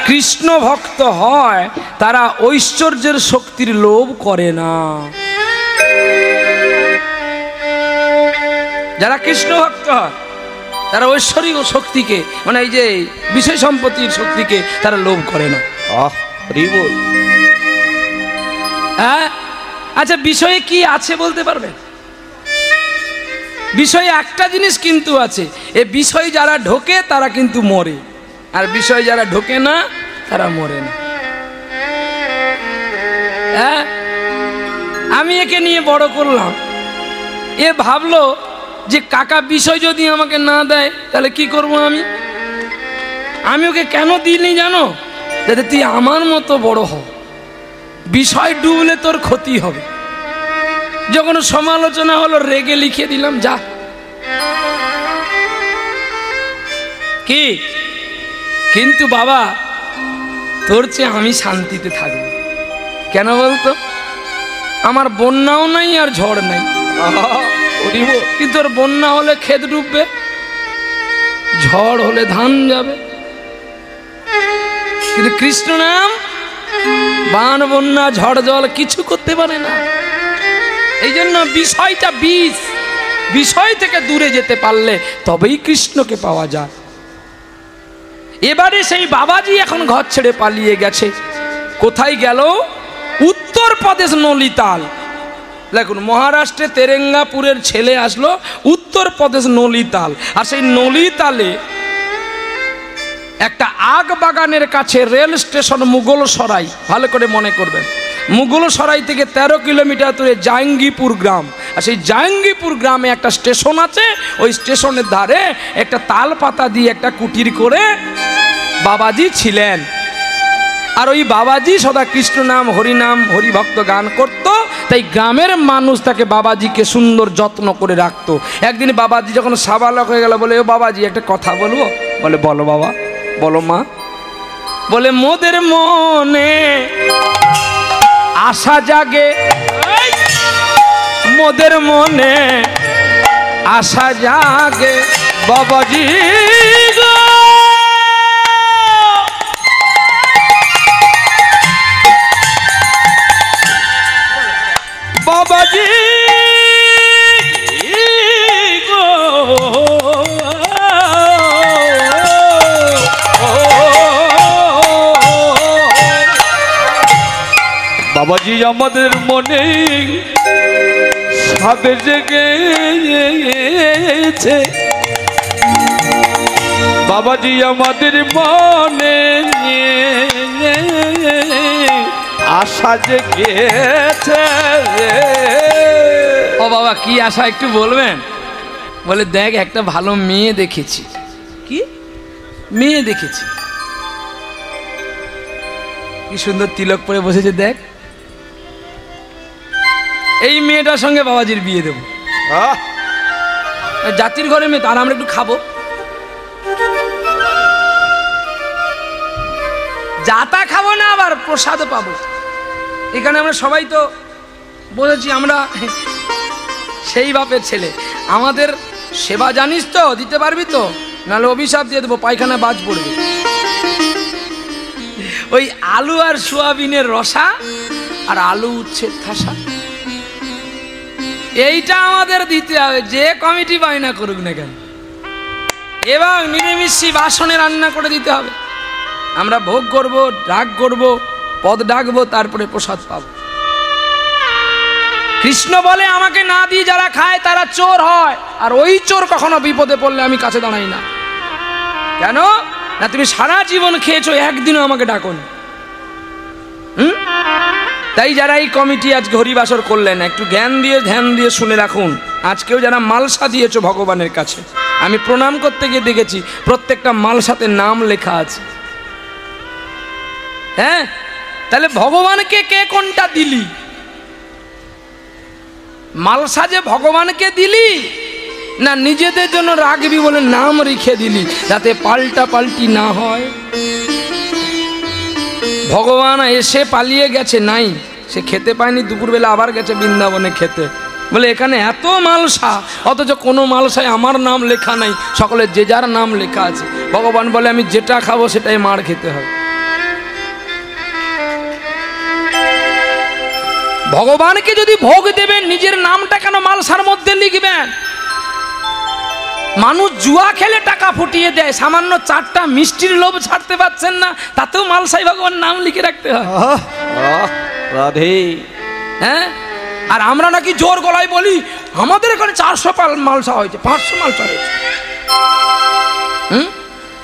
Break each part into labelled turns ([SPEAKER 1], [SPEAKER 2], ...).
[SPEAKER 1] কৃষ্ণ ভক্ত হয় তারা ঐশ্বর্যের শক্তির লোভ করে না। যারা কৃষ্ণ ভক্ত হয় তারা ঐশ্বরিক শক্তিকে, মানে এই যে বিষয় সম্পত্তির শক্তিকে তারা লোভ করে না। হ্যাঁ, আচ্ছা বিষয়ে কি আছে বলতে পারবেন? বিষয়ে একটা জিনিস কিন্তু আছে, এ বিষয় যারা ঢোকে তারা কিন্তু মরে, আর বিষয় যারা ঢোকে না তারা মরে না। হ্যাঁ, আমি একে নিয়ে বড় করলাম, এ ভাবলো যে কাকা বিষয় যদি আমাকে না দেয় তাহলে কি করব আমি ওকে কেন দিইনি জানো? যাতে তুই আমার মতো বড় হ, বিষয় ডুবলে তোর ক্ষতি হবে। যখন সমালোচনা হলো রেগে লিখে দিলাম যা। কি কিন্তু বাবা তোর চেয়ে আমি শান্তিতে থাকবো। কেন বলতো? আমার বন্যাও নাই আর ঝড় নাই, কিন্তু ওর বন্যা হলে ক্ষেত ডুববে, ঝড় হলে ধান যাবে। কিন্তু কৃষ্ণ নাম বান বন্যা ঝড় জল কিছু করতে পারে না। এই জন্য বিষয়টা বিষ, বিষয় থেকে দূরে যেতে পারলে তবেই কৃষ্ণকে পাওয়া যায়। এবারে সেই বাবাজি এখন ঘর ছেড়ে পালিয়ে গেছে। কোথায় গেল? উত্তরপ্রদেশ নলিতাল। দেখুন, মহারাষ্ট্রে তেরেঙ্গাপুরের ছেলে আসলো উত্তরপ্রদেশ নলিতাল, আর সেই নলিতালে একটা আগ বাগানের কাছে রেল স্টেশন মুঘলসরাই, ভালো করে মনে করবেন। মুঘলসরাই থেকে 13 কিলোমিটার দূরে জাঙ্গিপুর গ্রাম, আর সেই জাঙ্গিপুর গ্রামে একটা স্টেশন আছে। ওই স্টেশনের ধারে একটা তাল পাতা দিয়ে একটা কুটির করে বাবাজি ছিলেন। আর ওই বাবাজি সদা কৃষ্ণ নাম হরিনাম হরিভক্ত গান করত, তাই গ্রামের মানুষ তাকে বাবাজিকে সুন্দর যত্ন করে রাখতো। একদিন বাবাজি যখন সাবালক হয়ে গেল, বলে ও বাবাজি একটা কথা বলবো? বলে বলো বাবা। বলো মা। বলে মোদের মনে আশা জাগে, মোদের মনে আশা জাগে বাবাজি গো, বাবাজি গো, বাবাজি আমাদের মনে সাধে জেগেছে, বাবাজি আমাদের মনে আশা জেগেছে। ও বাবা কি আশা একটু বলবেন? বলে দেখ একটা ভালো মেয়ে দেখেছি। কি মেয়ে দেখেছি? কি সুন্দর তিলক পরে বসেছে দেখ, এই মেয়েটার সঙ্গে বাবাজির বিয়ে দেবো। জাতির ঘরে মেয়ে, তার আমরা একটু খাবো, যাতা খাবো না, আবার প্রসাদও পাবো। এখানে আমরা সবাই তো বলেছি আমরা সেই বাপের ছেলে, আমাদের সেবা জানিস তো, দিতে পারবি তো, নাহলে অভিশাপ দিয়ে দেবো, পায়খানা বাজ পড়বে। ওই আলু আর সোয়াবিনের রসা আর আলু উচ্ছে ঠাসা, এইটা আমাদের দিতে হবে, যে কমিটি বায়না করুক না কেন। এবং নিরামিষি বাসনে রান্না করে দিতে হবে। আমরা ভোগ করব, ডাক করব, পদ ডাকবো, তারপরে প্রসাদ পাবো। কৃষ্ণ বলে আমাকে না দিয়ে যারা খায় তারা চোর হয়, আর ওই চোর কখনো বিপদে পড়লে আমি কাছে দাঁড়াই না। কেন না? তুমি সারা জীবন খেয়েছো, একদিনও আমাকে ডাকোনি। তাই যারা এই কমিটি আজকে হরিবাসর করলেন, একটু জ্ঞান দিয়ে ধ্যান দিয়ে শুনে রাখুন। আজকেও যারা মালসা দিয়েছো ভগবানের কাছে, আমি প্রণাম করতে গিয়ে দেখেছি প্রত্যেকটা মালসাতে নাম লেখা আছে। হ্যাঁ, তাহলে ভগবানকে কে কোনটা দিলি? মালসা যে ভগবানকে দিলি না নিজেদের জন্য রাখবি বলে নাম রেখে দিলি, যাতে পাল্টা পাল্টি না হয়। ভগবান এসে পালিয়ে গেছে, নাই সে খেতে পায়নি, দুপুরবেলা আবার গেছে বৃন্দাবনে খেতে। বলে এখানে এত মালসা, অথচ কোনো মালসায় আমার নাম লেখা নাই, সকলে যে যার নাম লেখা আছে। ভগবান বলে আমি যেটা খাবো সেটাই মার খেতে হবে। ভগবানকে যদি ভোগ দেবেন নিজের নামটা কেন মালসার মধ্যে লিখবেন? মানুষ জুয়া খেলে টাকা ফুটিয়ে দেয়, সামান্য 4টা মিষ্টির লোভ ছাড়তে পারছেন না, তাতেও মালসাই ভগবান নাম লিখে রাখতে হয়।
[SPEAKER 2] রাধে।
[SPEAKER 1] হ্যাঁ, আর আমরা নাকি জোর গলায় বলি আমাদের এখানে 400 মালসা হয়েছে, 500 মালসা হয়েছে।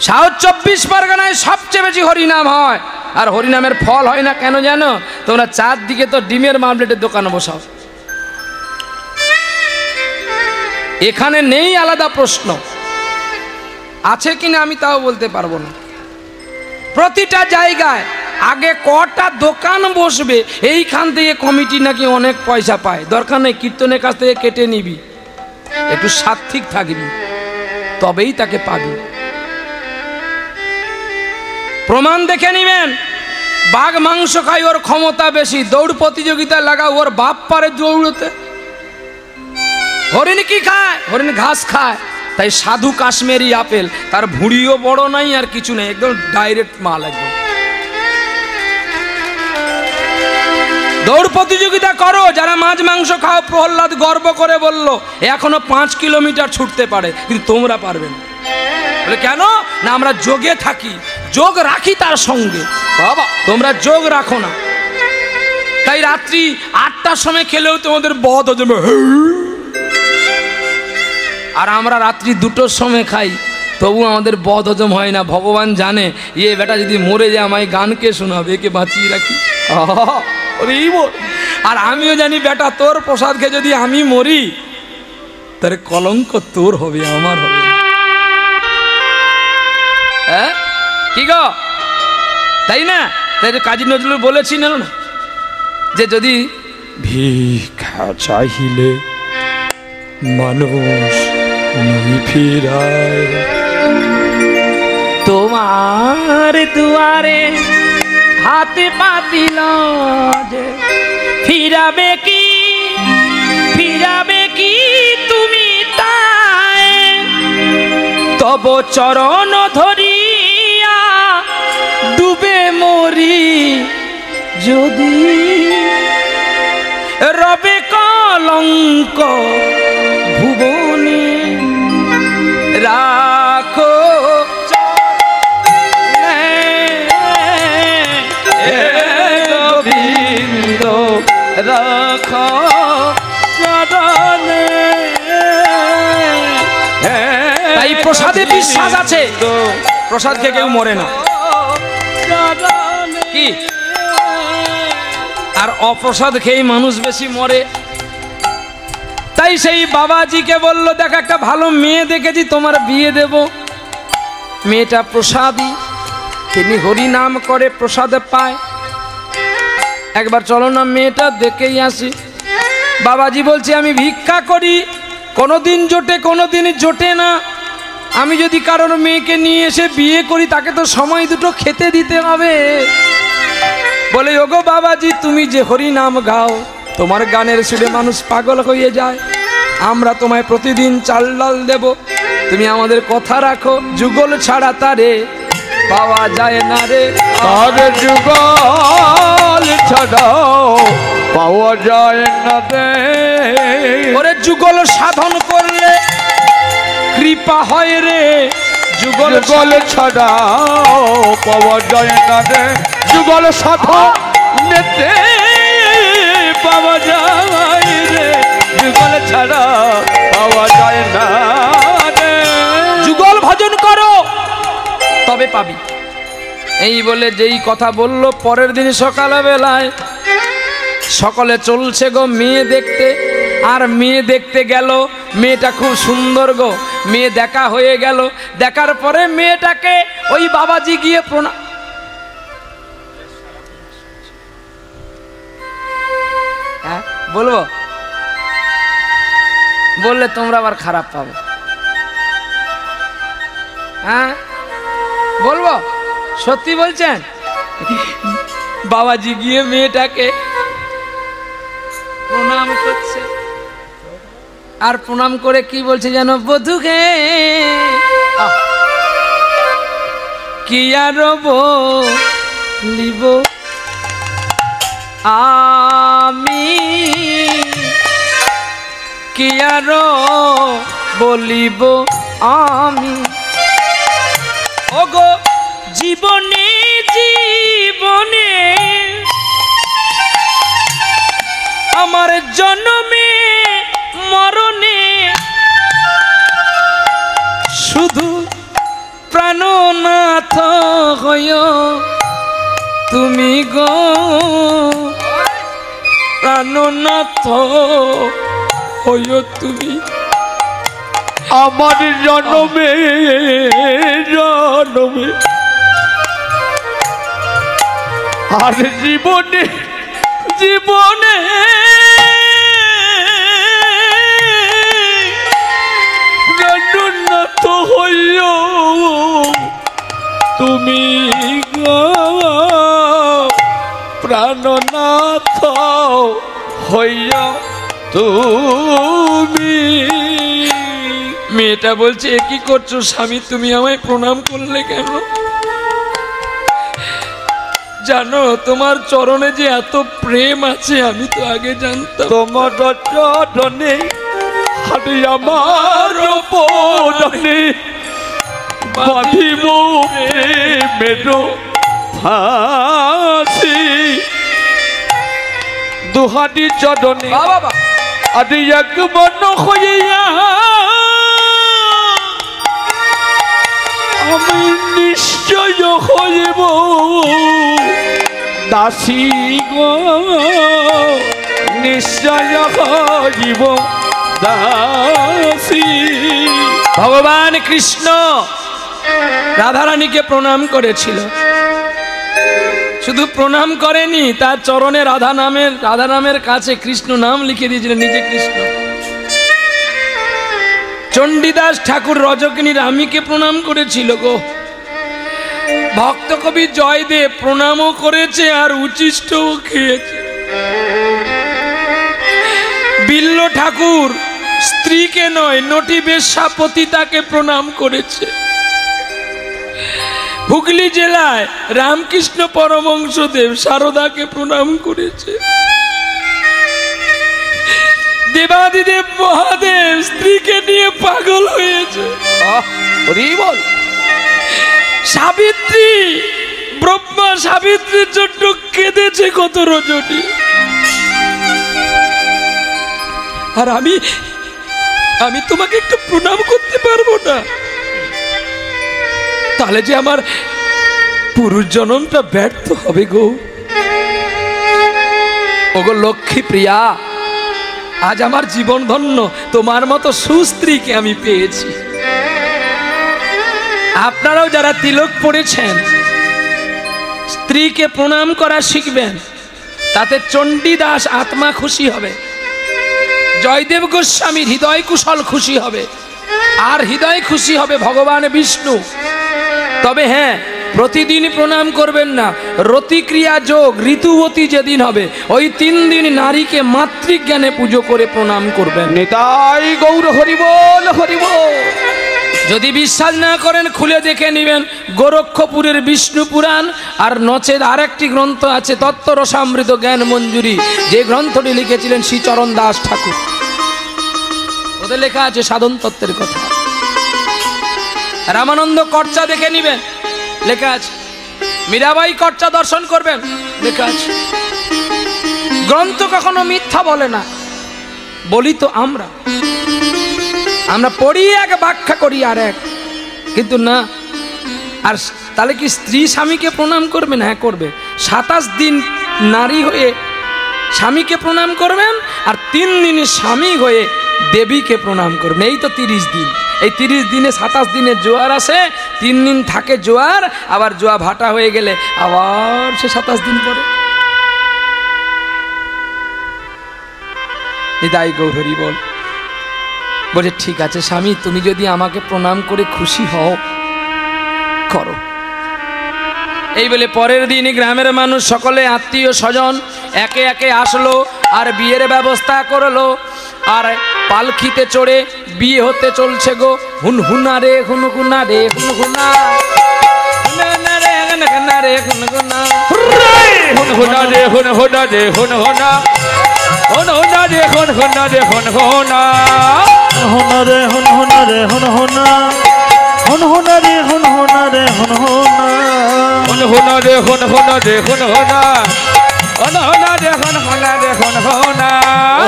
[SPEAKER 1] সাউথ 24 পরগনায় সবচেয়ে বেশি হরিনাম হয়। আর হরিনামের ফল হয় না কেন জানো? তোমরা চারদিকে তো ডিমের মামলেটের দোকান বসাও, এখানে নেই আলাদা প্রশ্ন, আছে কিনা আমি তাও বলতে পারবো না। প্রতিটা জায়গায় আগে কটা দোকান বসবে, এইখান থেকে কমিটি নাকি অনেক পয়সা পায়। দরকার নেই কীর্তনের কাছ থেকে কেটে নিবি, একটু সাত্বিক থাকবি, তবেই তাকে পাবি। প্রমাণ দেখে নিবেন। বাঘ মাংস খায়, ওর ক্ষমতা বেশি, দৌড় প্রতিযোগিতায় লাগাও, ওর বাপ পারে দৌড়তে। হরিণ কি খায়? হরিণ ঘাস খায়। তাই সাধু কাশ্মীরি আপেল, তার ভুঁড়িও বড় নাই আর কিছু নেই, একদম ডাইরেক্ট মাল। একদম দৌড় প্রতিযোগিতা করো যারা মাছ মাংস খাও। প্রহ্লাদ গর্ব করে বলল এখনো 5 কিলোমিটার ছুটতে পারে, কিন্তু তোমরা পারবে না। বলে কেন? না আমরা যোগে থাকি, যোগ রাখি তার সঙ্গে। বাবা তোমরা যোগ রাখো না, তাই রাত্রি 8টার সময় খেলেও তোমাদের বদ হজম। আর আমরা রাত্রি 2টোর সময় খাই, তবু আমাদের বদ হজম হয় না। ভগবান জানে এ বেটা যদি মরে যায় আমায় গানকে শোনাবে, একে বাঁচিয়ে রাখি। আর আমিও জানি বেটা তোর প্রসাদ খেয়ে যদি আমি মরি, তার কলঙ্ক তোর হবে, আমার হবে। হ্যাঁ কি গো, তাই না? তাই কাজী নজরুল বলেছিলেন না যে যদি ভিক্ষা চাইলে মানুষ ফিরায়, তোমার দুয়ারে হাতে পাতিল যে ফিরাবে কি, ফিরাবে কি তুমি তাই, তব চরণ ধরিয়া ডুবে মরি যদি, রবে কলঙ্ক ভুবনে রাখো গোবিন্দ, রাখো চরণে। তাই প্রসাদে বিশ্বাস আছে, প্রসাদ খেয়ে কেউ মরে না। কি আর অপ্রসাদ খেয়ে মানুষ বেশি মরে। তাই সেই বাবাজিকে বলল দেখ একটা ভালো মেয়ে দেখেছি, তোমার বিয়ে দেব। মেয়েটা প্রসাদী, তিনি হরি নাম করে, প্রসাদে পায়। একবার চলো না মেয়েটা দেখেই আসি। বাবাজি বলছে আমি ভিক্ষা করি, কোনোদিন জোটে কোনোদিন জোটে না। আমি যদি কারোর মেয়েকে নিয়ে এসে বিয়ে করি, তাকে তো সময় দুটো খেতে দিতে হবে। বলে ওগো বাবাজি, তুমি যে হরি নাম গাও, তোমার গানের সুরে মানুষ পাগল হয়ে যায়। আমরা তোমায় প্রতিদিন চাল ডাল দেব, তুমি আমাদের কথা রাখো। যুগল ছাড়া তারে পাওয়া যায় না রে,
[SPEAKER 2] আর যুগল ছাড়াও পাওয়া যায় না রে।
[SPEAKER 1] ওরে যুগল সাধন করলে কৃপা হয় রে, যুগল
[SPEAKER 2] ছাড়াও পাওয়া যায় না রে। যুগল সাধন নেতে পাওয়া যায় রে, যুগল ছাড়া পাওয়া যায় না রে।
[SPEAKER 1] যুগল ভজন করো তবে পাবি। এই বলে যেই কথা বলল, পরের দিন সকালবেলায় সকলে চলছে গো মেয়ে দেখতে। আর মেয়ে দেখতে গেল, মেয়েটা খুব সুন্দর গো। মেয়ে দেখা হয়ে গেল, দেখার পরে মেয়েটাকে ওই বাবাজি গিয়ে প্রণাম। হ্যাঁ বলবো, বললে তোমরা আবার খারাপ পাবে। হ্যাঁ বলবো, সত্যি বলছেন? বাবাজি গিয়ে মেয়েটাকে প্রণাম করছে। আর প্রণাম করে কি বলছে যেন, বধূকে কি আর বলিব আমি কি আর বলিব আমি ওগো জীবনে জীবনে আমার জন্মে মরণে শুধু প্রাণনাথ হইয় তুমি গো প্রাণনাথ হইয় তুমি
[SPEAKER 2] আমার জন্মে জন্মে আর জীবনে জীবনে প্রাণনাথ হইয় তুমি গো প্রাণনাথ হইয় তুমি।
[SPEAKER 1] মেয়েটা বলছে এ কি করছো স্বামী, তুমি আমায় প্রণাম করলে কেন? জানো তোমার চরণে যে এত প্রেম আছে আমি তো আগে জানতাম।
[SPEAKER 2] তোমার চরণে হাতে আমার পদনে বাঁধিব প্রেমের ফাঁসি দুহাটি চরণে
[SPEAKER 1] বাবা
[SPEAKER 2] আদি এক মন হইয়া আমি নিশ্চয় হইব দাসী গো নিশ্চয় হইব দাসী।
[SPEAKER 1] ভগবান কৃষ্ণ রাধারানীকে প্রণাম করেছিল, শুধু প্রণাম করেনি তার চরণে রাধা নামের কাছে কৃষ্ণ নাম লিখে দিয়েছিলেন নিজে কৃষ্ণ। চণ্ডীদাস ঠাকুর রজকিনী রামীকে প্রণাম করেছিল গো। ভক্ত কবি জয়দেব প্রণামও করেছে আর উচিষ্টও খেয়েছে। বিল্ল ঠাকুর স্ত্রীকে নয় নটি বেশ্যাপতি তাকে প্রণাম করেছে। হুগলি জেলায় রামকৃষ্ণ পরমহংসদেব সারদাকে প্রণাম করেছে। দেবাদিদেব মহাদেব স্ত্রীকে নিয়ে পাগল হয়েছে। সাবিত্রী ব্রহ্মা সাবিত্রীর জন্য কেঁদেছে কত রজনী। আর আমি তোমাকে একটু প্রণাম করতে পারবো না? তাহলে যে আমার পুরুষ জন্মটা ব্যর্থ হবে গো। ওগো লক্ষ্মী প্রিয়া, আজ আমার জীবন ধন্য, তোমার মতো সুস্ত্রীকে আমি পেয়েছি। আপনারাও যারা তিলক পড়েছেন স্ত্রীকে প্রণাম করা শিখবেন, তাতে চণ্ডীদাস আত্মা খুশি হবে, জয়দেব গোস্বামীর হৃদয় কুশল খুশি হবে, আর হৃদয় খুশি হবে ভগবান বিষ্ণু। তবে হ্যাঁ, প্রতিদিন প্রণাম করবেন না। রতিক্রিয়া যোগ ঋতুবতী যেদিন হবে ওই 3 দিন নারীকে মাতৃজ্ঞানে পুজো করে প্রণাম করবেন।
[SPEAKER 2] নিতাই গৌর হরিবোল হরিবোল।
[SPEAKER 1] যদি বিশ্বাস না করেন খুলে দেখে নেবেন গোরক্ষপুরের বিষ্ণু পুরাণ, আর নচেত আরেকটি গ্রন্থ আছে তত্ত্ব রসামৃত জ্ঞান মঞ্জুরি, যে গ্রন্থটি লিখেছিলেন শ্রীচরণ দাস ঠাকুর। ওদের লেখা আছে সাধন তত্ত্বের কথা। রামানন্দ কর্চা দেখে নিবেন, লেখা আছে। মীরাবাই কর্চা দর্শন করবেন, লেখা আছে। গ্রন্থ কখনো মিথ্যা বলে না, বলি তো আমরা পড়ি এক ব্যাখ্যা করি আর এক, কিন্তু না। আর তাহলে কি স্ত্রী স্বামীকে প্রণাম করবে না? হ্যাঁ করবে। 27 দিন নারী হয়ে স্বামীকে প্রণাম করবেন, আর 3 দিন স্বামী হয়ে দেবীকে প্রণাম করবেন। এই তো 30 দিন। এই 30 দিনে 27 দিনে জোয়ার আসে, 3 দিন থাকে জোয়ার, আবার জোয়া ভাটা হয়ে গেলে আবার সে 27 দিন পরে। নিতাই গৌর হরি বল। বলে ঠিক আছে স্বামী, তুমি যদি আমাকে প্রণাম করে খুশি হও করো। এই বলে পরের দিন গ্রামের মানুষ সকলে আত্মীয় স্বজন একে একে আসলো আর বিয়ের ব্যবস্থা করলো। আর পালকিতে চড়ে বিয়ে হতে চলছে গো। হুনহুনা রে হুনহুনা রে হুনহুনা রে হুনহুনা রে হুনহুনা হুনহুনা রে হুনহুনা রে হুনহুনা
[SPEAKER 2] হন হোনা রে হন হোনা রে হন হোনা
[SPEAKER 3] হোনা রে হন হোনা রে হন হোনা হন হোনা রে হন হোনা রে হন হোনা
[SPEAKER 2] হন হোনা রে হন হোনা রে হন হোনা হন হোনা রে হন হোনা রে হন হোনা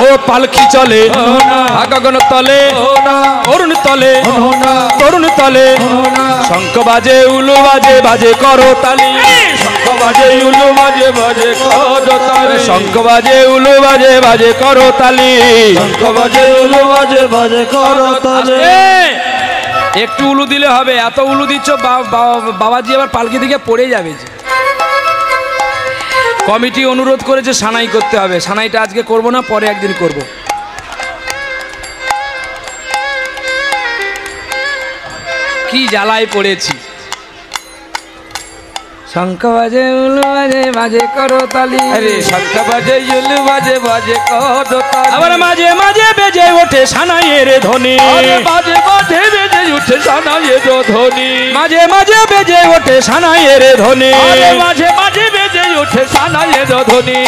[SPEAKER 1] ও পালকি চলে
[SPEAKER 2] হোনা
[SPEAKER 1] গগন তলে
[SPEAKER 2] হোনা
[SPEAKER 1] অরুণ তলে
[SPEAKER 2] হোনা
[SPEAKER 1] তরুণ তলে
[SPEAKER 2] হোনা
[SPEAKER 1] শঙ্খ বাজে উলু বাজে বাজে করো তালি
[SPEAKER 2] শঙ্খ বাজে উলু বাজে বাজে করতালি
[SPEAKER 1] শঙ্খ বাজে উলু বাজে বাজে করো তালি
[SPEAKER 2] শঙ্খ বাজে উলু বাজে বাজে করতালি
[SPEAKER 1] একটু উলু দিলে হবে, এত উলু দিচ্ছ বাবাজি আবার পালকি দিকে পড়ে যাবে। যে কমিটি অনুরোধ করেছে সানাই করতে হবে, সানাইটা আজকে করব না, পরে একদিন করব। কি জ্বালায় পড়েছি। শঙ্খ বাজে উলু বাজে বাজে করো তালি,
[SPEAKER 2] আরে শঙ্খ বাজে উলু বাজে বাজে করতালি
[SPEAKER 1] আবার মাঝে মাঝে বেজে ওঠে সানাইয়ের ধ্বনি,
[SPEAKER 2] আরে মাঝে মাঝে বেজে উঠে সানাইয়ের ধ্বনি
[SPEAKER 1] মাঝে মাঝে বেজে ওঠে সানাইয়ের ধ্বনি,
[SPEAKER 2] আরে মাঝে মাঝে বেজে উঠে সানাইয়ের ধ্বনি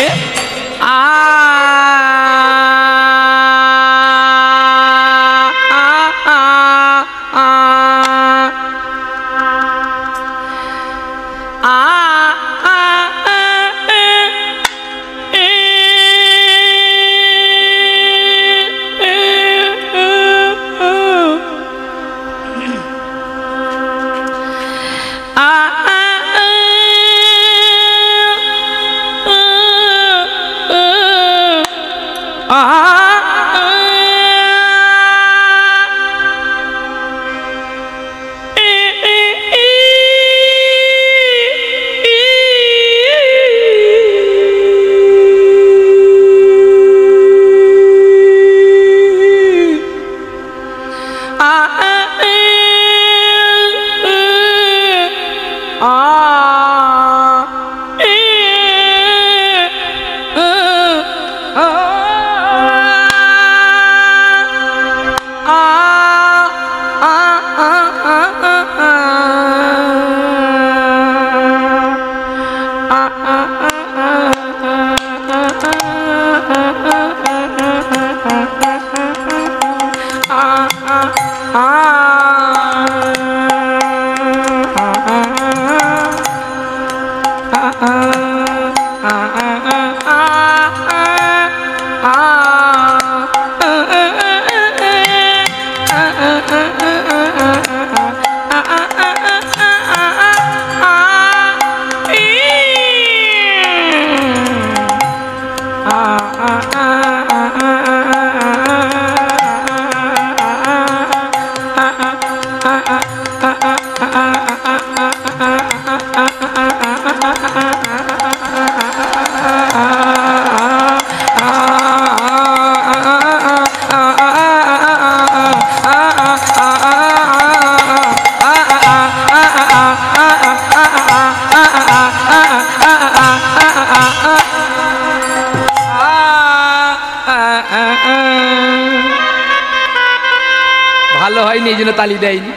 [SPEAKER 1] ভালো হয়নি, এই জন্য তালি দেয়নি।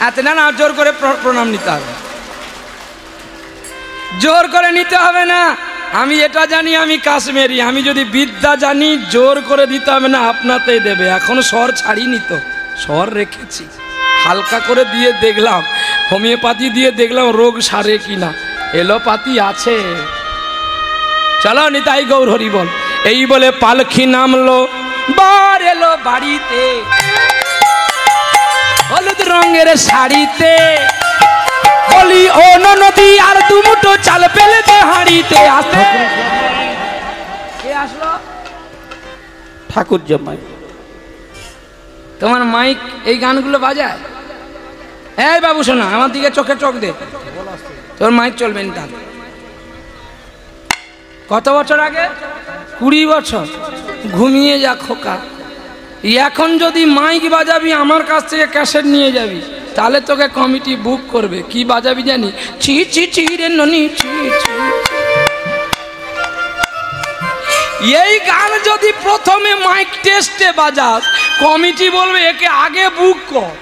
[SPEAKER 1] আচ্ছা, না না, জোর করে প্রণাম নিতে হবে, জোর করে নিতে হবে না। আমি এটা জানি, আমি কাশ্মীরি, আমি যদি বিদ্যা জানি জোর করে দিতে হবে না, আপনাতেই দেবে। এখন স্বর ছাড়িনি তো, স্বর রেখেছি, হালকা করে দিয়ে দেখলাম, হোমিওপ্যাথি দিয়ে দেখলাম রোগ সারে কিনা, এলোপ্যাথি আছে। চলো নিতাই গৌর হরি বল। এই বলে পালকি নামলো, বার এলো বাড়িতে, হলুদ রঙের শাড়িতে, বলি ও নদী আর দুমুটো চাল পেলে দে হাঁড়িতে। আসতে কে আসলো?
[SPEAKER 2] ঠাকুর জামাই।
[SPEAKER 1] তোমার মাইক এই গানগুলো বাজায়? এই বাবু শোনা, আমার দিকে চোখে চোখ দে, তোর মাইক চলবে না। কত বছর আগে? 20 বছর। ঘুমিয়ে যা খোকা, এখন যদি মাইক বাজাবি আমার কাছ থেকে ক্যাসেট নিয়ে যাবি, তাহলে তোকে কমিটি বুক করবে। কি বাজাবি জানি? ছি ছি ছি রে ননি ছি ছি। এই গান যদি প্রথমে মাইক টেস্টে বাজাস, কমিটি বলবে একে আগে বুক কর।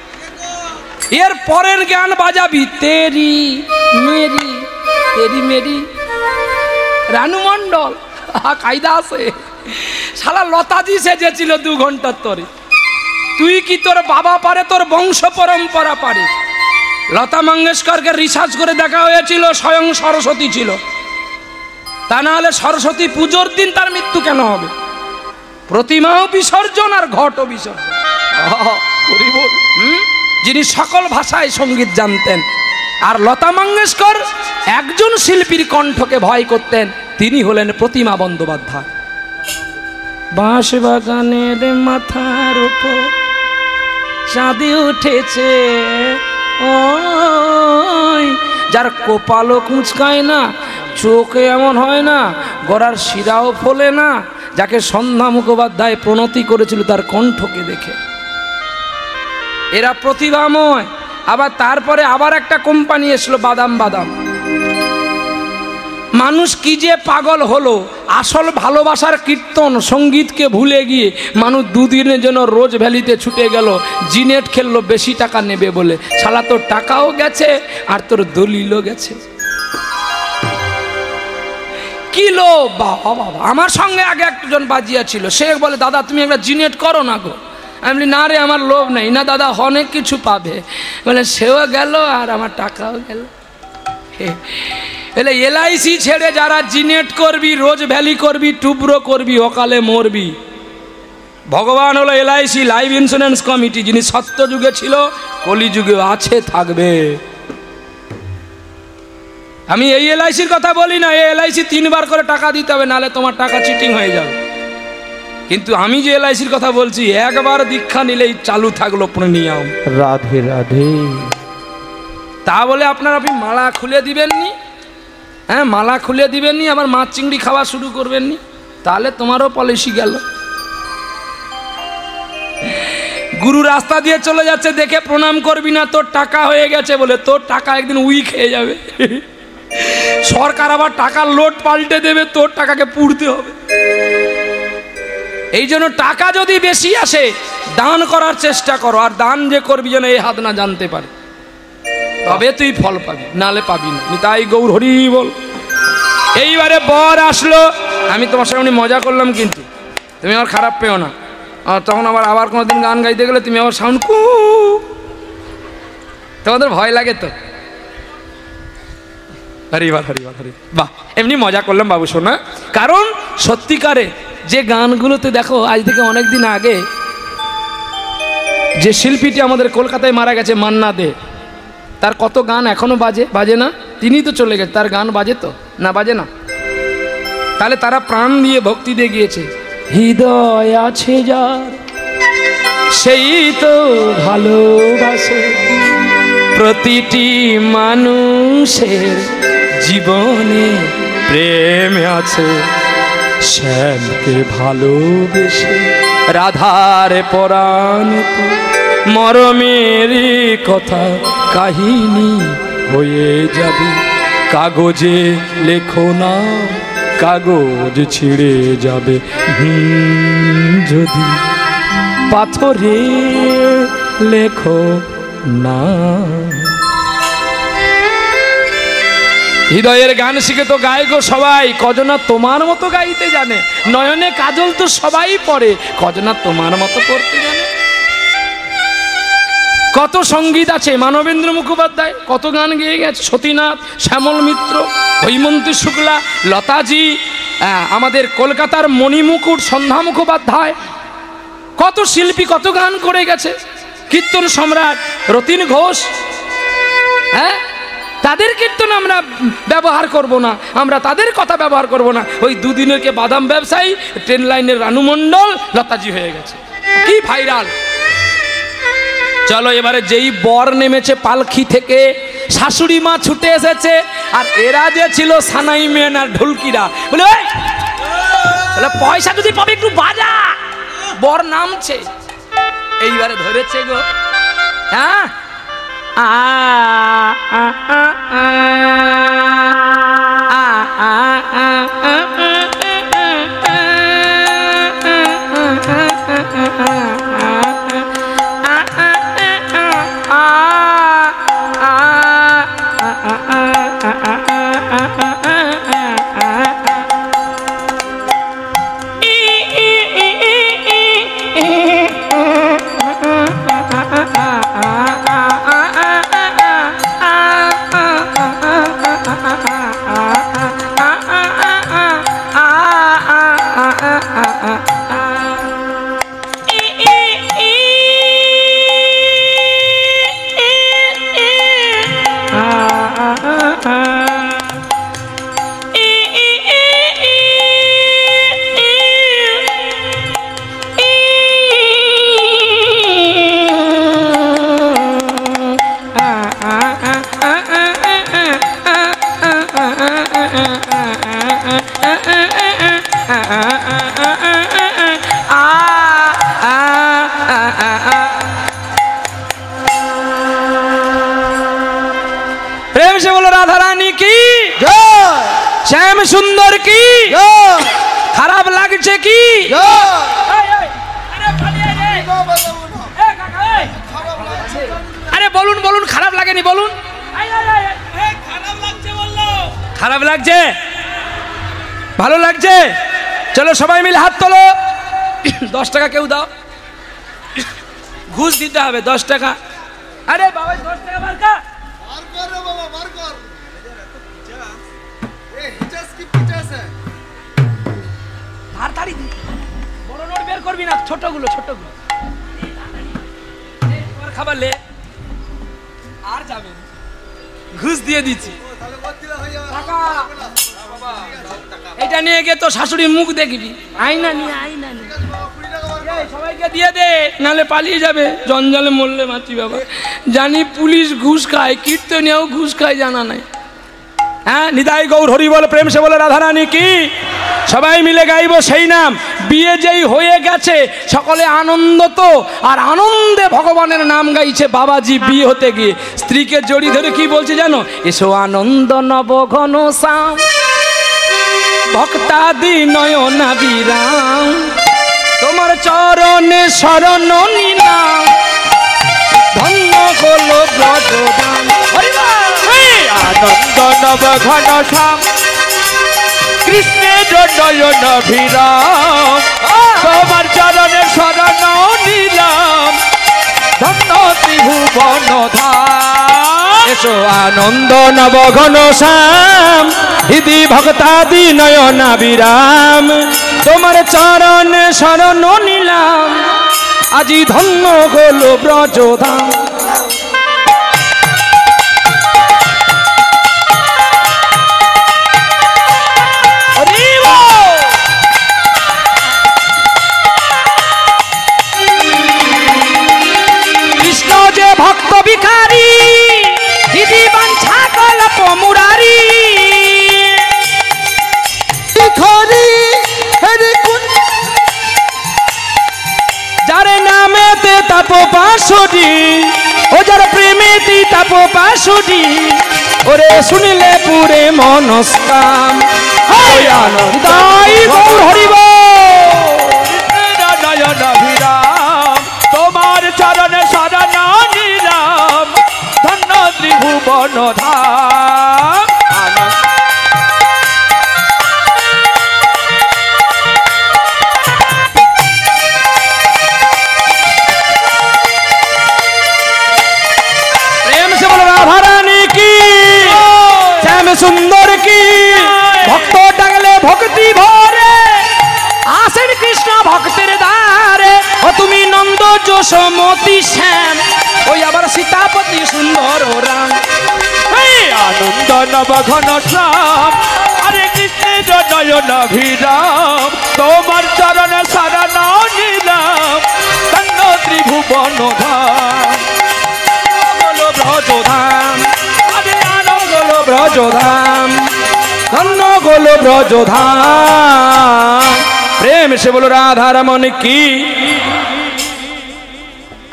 [SPEAKER 1] এর পরের গান বাজাবি তেরি মেরি, তেরি মেরি, রানু মণ্ডল, কায়দা আছে। শালা লতাজি সেজেছিল 2 ঘন্টার তরে। তুই কি তোর বাবা পারে, তোর বংশ পরম্পরা পারে? লতা মঙ্গেশকরকে রিসার্চ করে দেখা হয়েছিল স্বয়ং সরস্বতী ছিল, তা না হলে সরস্বতী পুজোর দিন তার মৃত্যু কেন হবে? প্রতিমাও বিসর্জন আর ঘটও বিসর্জন। যিনি সকল ভাষায় সঙ্গীত জানতেন। আর লতা মঙ্গেশকর একজন শিল্পীর কণ্ঠকে ভয় করতেন, তিনি হলেন প্রতিমা বন্দ্যোপাধ্যায়। বাঁশ বাগানের মাথার উপর চাঁদে উঠেছে ওই, যার কপালও কুঁচকায় না, চোখে এমন হয় না, গড়ার শিরাও ফোলে না, যাকে সন্ধ্যা মুখোপাধ্যায় প্রণতি করেছিল তার কণ্ঠকে দেখে। এরা প্রতিভাময়। আবার তারপরে আবার একটা কোম্পানি এসলো, বাদাম বাদাম। মানুষ কি যে পাগল হলো, আসল ভালোবাসার কীর্তন সঙ্গীতকে ভুলে গিয়ে মানুষ 2 দিনের জন্য রোজ ভ্যালিতে ছুটে গেল, জিনেট খেললো বেশি টাকা নেবে বলে। শালা তোর টাকাও গেছে আর তোর দলিলও গেছে। কিলো বাবা বাবা। আমার সঙ্গে আগে একজন বাজিয়া ছিল, সে বলে দাদা তুমি একটা জিনেট করো না গো। আমি বলি না রে, আমার লোভ নেই। না দাদা অনেক কিছু পাবে। বলে সেও গেল আর আমার টাকাও গেল। এলে এলআইসি ছেড়ে যারা জিনেট করবি, রোজ ভ্যালি করবি, টুবরো করবি, অকালে মরবি। ভগবান হলো এলআইসি লাইফ ইন্স্যুরেন্স কমিটি, যিনি সত্য যুগে ছিল, কলিযুগে আছে, থাকবে। আমি এই এলআইসির কথা বলি না, এই এলআইসি 3 বার করে টাকা দিতে হবে, নাহলে তোমার টাকা চিটিং হয়ে যাবে। কিন্তু আমি যে এলআইসির কথা বলছি, একবার দীক্ষা নিলেই চালু থাকলো প্রিমিয়াম।
[SPEAKER 3] রাধে রাধে।
[SPEAKER 1] তা বলে আপনি মালা খুলে দিবেননি? হ্যাঁ, মালা খুলে দিবেননি, আবার মাছ চিংড়ি খাওয়া শুরু করবেননি, তাহলে তোমারও পলিসি গেল। গুরু রাস্তা দিয়ে চলে যাচ্ছে, দেখে প্রণাম করবি না, তোর টাকা হয়ে গেছে বলে। তোর টাকা একদিন উই খেয়ে যাবে। সরকার আবার টাকার লোড পাল্টে দেবে, তোর টাকাকে পুড়তে হবে। এই জন্য টাকা যদি বেশি আসে, দান করার চেষ্টা করো। আর দান যে করবি যেন এই হাত না জানতে পারে, তবে তুই ফল পাবি, নালে পাবি না। তাই গৌর হরি বল। এইবারে বর আসলো, আমি তোমার সঙ্গে মজা করলাম, কিন্তু তুমি আমার খারাপ পেও না। আর তখন আবার কোনোদিন গান গাইতে গেলে তুমি আবার সাউন্ড কু, তোমাদের ভয় লাগে তো। হরিবার হরিবার হরি, বাহ, এমনি মজা করলাম বাবু শোনা। কারণ সত্যিকারে যে গানগুলোতে দেখো, আজ থেকে অনেক দিন আগে যে শিল্পীটি আমাদের কলকাতায় মারা গেছে, মান্না দে, তার কত গান এখনো বাজে না? তিনি তো চলে গেছে, তার গান বাজে তো না? বাজে না? তাহলে তারা প্রাণ দিয়ে ভক্তি দিয়ে গিয়েছে। হৃদয় আছে যার সেই তো ভালোবাসে, প্রতিটি মানুষের জীবনে প্রেম আছে। শ্যামকে ভালোবেসে রাধার পরাণ, মরমেরই কথা কাহিনী হয়ে যাবে। কাগজে লেখো না, কাগজ ছিঁড়ে যাবে। যদি পাথরে লেখো না। হৃদয়ের গান শিখে তো গায়ক সবাই, কজনা তোমার মতো গাইতে জানে। নয়নে কাজল তো সবাই পড়ে, কজনা তোমার মতো পড়তে জানে। কত সঙ্গীত আছে, মানবেন্দ্র মুখোপাধ্যায় কত গান গেয়ে গেছে, সতীনাথ, শ্যামল মিত্র, হৈমন্তী শুক্লা, লতাজি, আমাদের কলকাতার মণিমুকুট সন্ধ্যা মুখোপাধ্যায়, কত শিল্পী কত গান করে গেছে। কীর্তন সম্রাট রতিন ঘোষ, হ্যাঁ, তাদের কীর্তন আমরা ব্যবহার করব না, আমরা তাদের কথা ব্যবহার করব না। ওই 2 দিনের কে বাদাম ব্যবসায়ী, ট্রেন লাইনের রানু মণ্ডল, লতাজি হয়ে গেছে, কি ভাইরাল। চলো এবারে যেই বর নেমেছে পালকি থেকে, শাশুড়ি মা ছুটে এসেছে, আর এরা যে ছিল সানাই মেন আর ঢোলকিরা, বলে পয়সা যদি পাবে একটু বাজা। বর নামছে, এইবারে ধরেছে গো, হ্যাঁ, प्रेम से बोलो राधा रानी की श्याम सुंदर की খারাপ লাগছে কি আরে বলুন বলুন খারাপ লাগেনি বলুন খারাপ লাগছে ভালো লাগছে চলো সবাই মিলে হাত তোলো 10 টাকা কেউ দাও ঘুষ দিতে হবে 10 টাকা আরে বাবা 10 টাকা বার কর রে বাবা বার কর এ হিজাজ কি পিটাছে তাড়াতাড়ি দি বড় নোট বের করবি না ছোটগুলো এই তোমার খাবার লে আর যাবে ঘুষ দিয়ে দিচ্ছি তাহলে কত দিলে হয়ে যাবে টাকা বাবা টাকা এটা নিয়ে গিয়ে তো শাশুড়ির মুখ দেখবি আয়না নিয়ে এই সবাইকে দিয়ে দে নালে পালিয়ে যাবে জঞ্জালে মরলে মাছি বাবা জানি পুলিশ ঘুষ খায় কীর্তনিয়াও ঘুষ খায় জানা নাই হ্যাঁ নিতাই গৌর হরি বল প্রেম সে বলে রাধা রানী কি সবাই মিলে গাইবো সেই নাম বিয়ে যেই হয়ে গেছে সকলে আনন্দ তো আর আনন্দে ভগবানের নাম গাইছে বাবাজি বিয়ে হতে গিয়ে স্ত্রীকে জড়ি ধরে কি বলছে জানো এসো আনন্দ নব ঘন শ্যাম ভক্তাদি নয়না বিরাম তোমার চরণে শরণ নিলাম ধন্য হলো ব্রজধাম
[SPEAKER 2] আনন্দ নব ঘন শ্যাম কৃষ্ণের নয়ন ভিরাম তোমার চরণে শরণ নিলাম ধন্য ত্রিভুবন ধাম
[SPEAKER 1] এসো আনন্দ নব ঘন শ্যাম হৃদি ভক্তাদি নয়না বিরাম তোমার চরণে শরণ নিলাম আজি ধন্য হলো ব্রজধাম কৃষ্ণ যে ভক্ত ভিখারি দিদি বাঞ্ছা কল্প মুরারি যারে নামেতে তাপ পাশুডি ও যার প্রেমেতে তাপ পাশুডি ওরে শুনিলে পুরে মনস্কাম হয় আনন্দাই গৌর হরিব
[SPEAKER 2] নয়ন ভিরাম তোমার চরণে শরণ নিলাম ধন্য ত্রিভুবন ধাম
[SPEAKER 1] সুন্দর কি ভক্ত ডাকলে ভক্তি ভরে আসেন কৃষ্ণ ভক্তের দ্বারে ও তুমি নন্দ যশোমতি শ্যাম ওই আবার সীতাপতি সুন্দর রাম
[SPEAKER 2] আনন্দ নব ঘন শ্যাম হরে কৃষ্ণের নয়ন ভিরাম তোমার চরণে শরণ নিলাম ধন্য ত্রিভুবন ধাম
[SPEAKER 1] বলো ব্রজধাম ব্রজধাম ধন্য গোলো ব্রজধাম প্রেম সে বলো রাধা রমন কি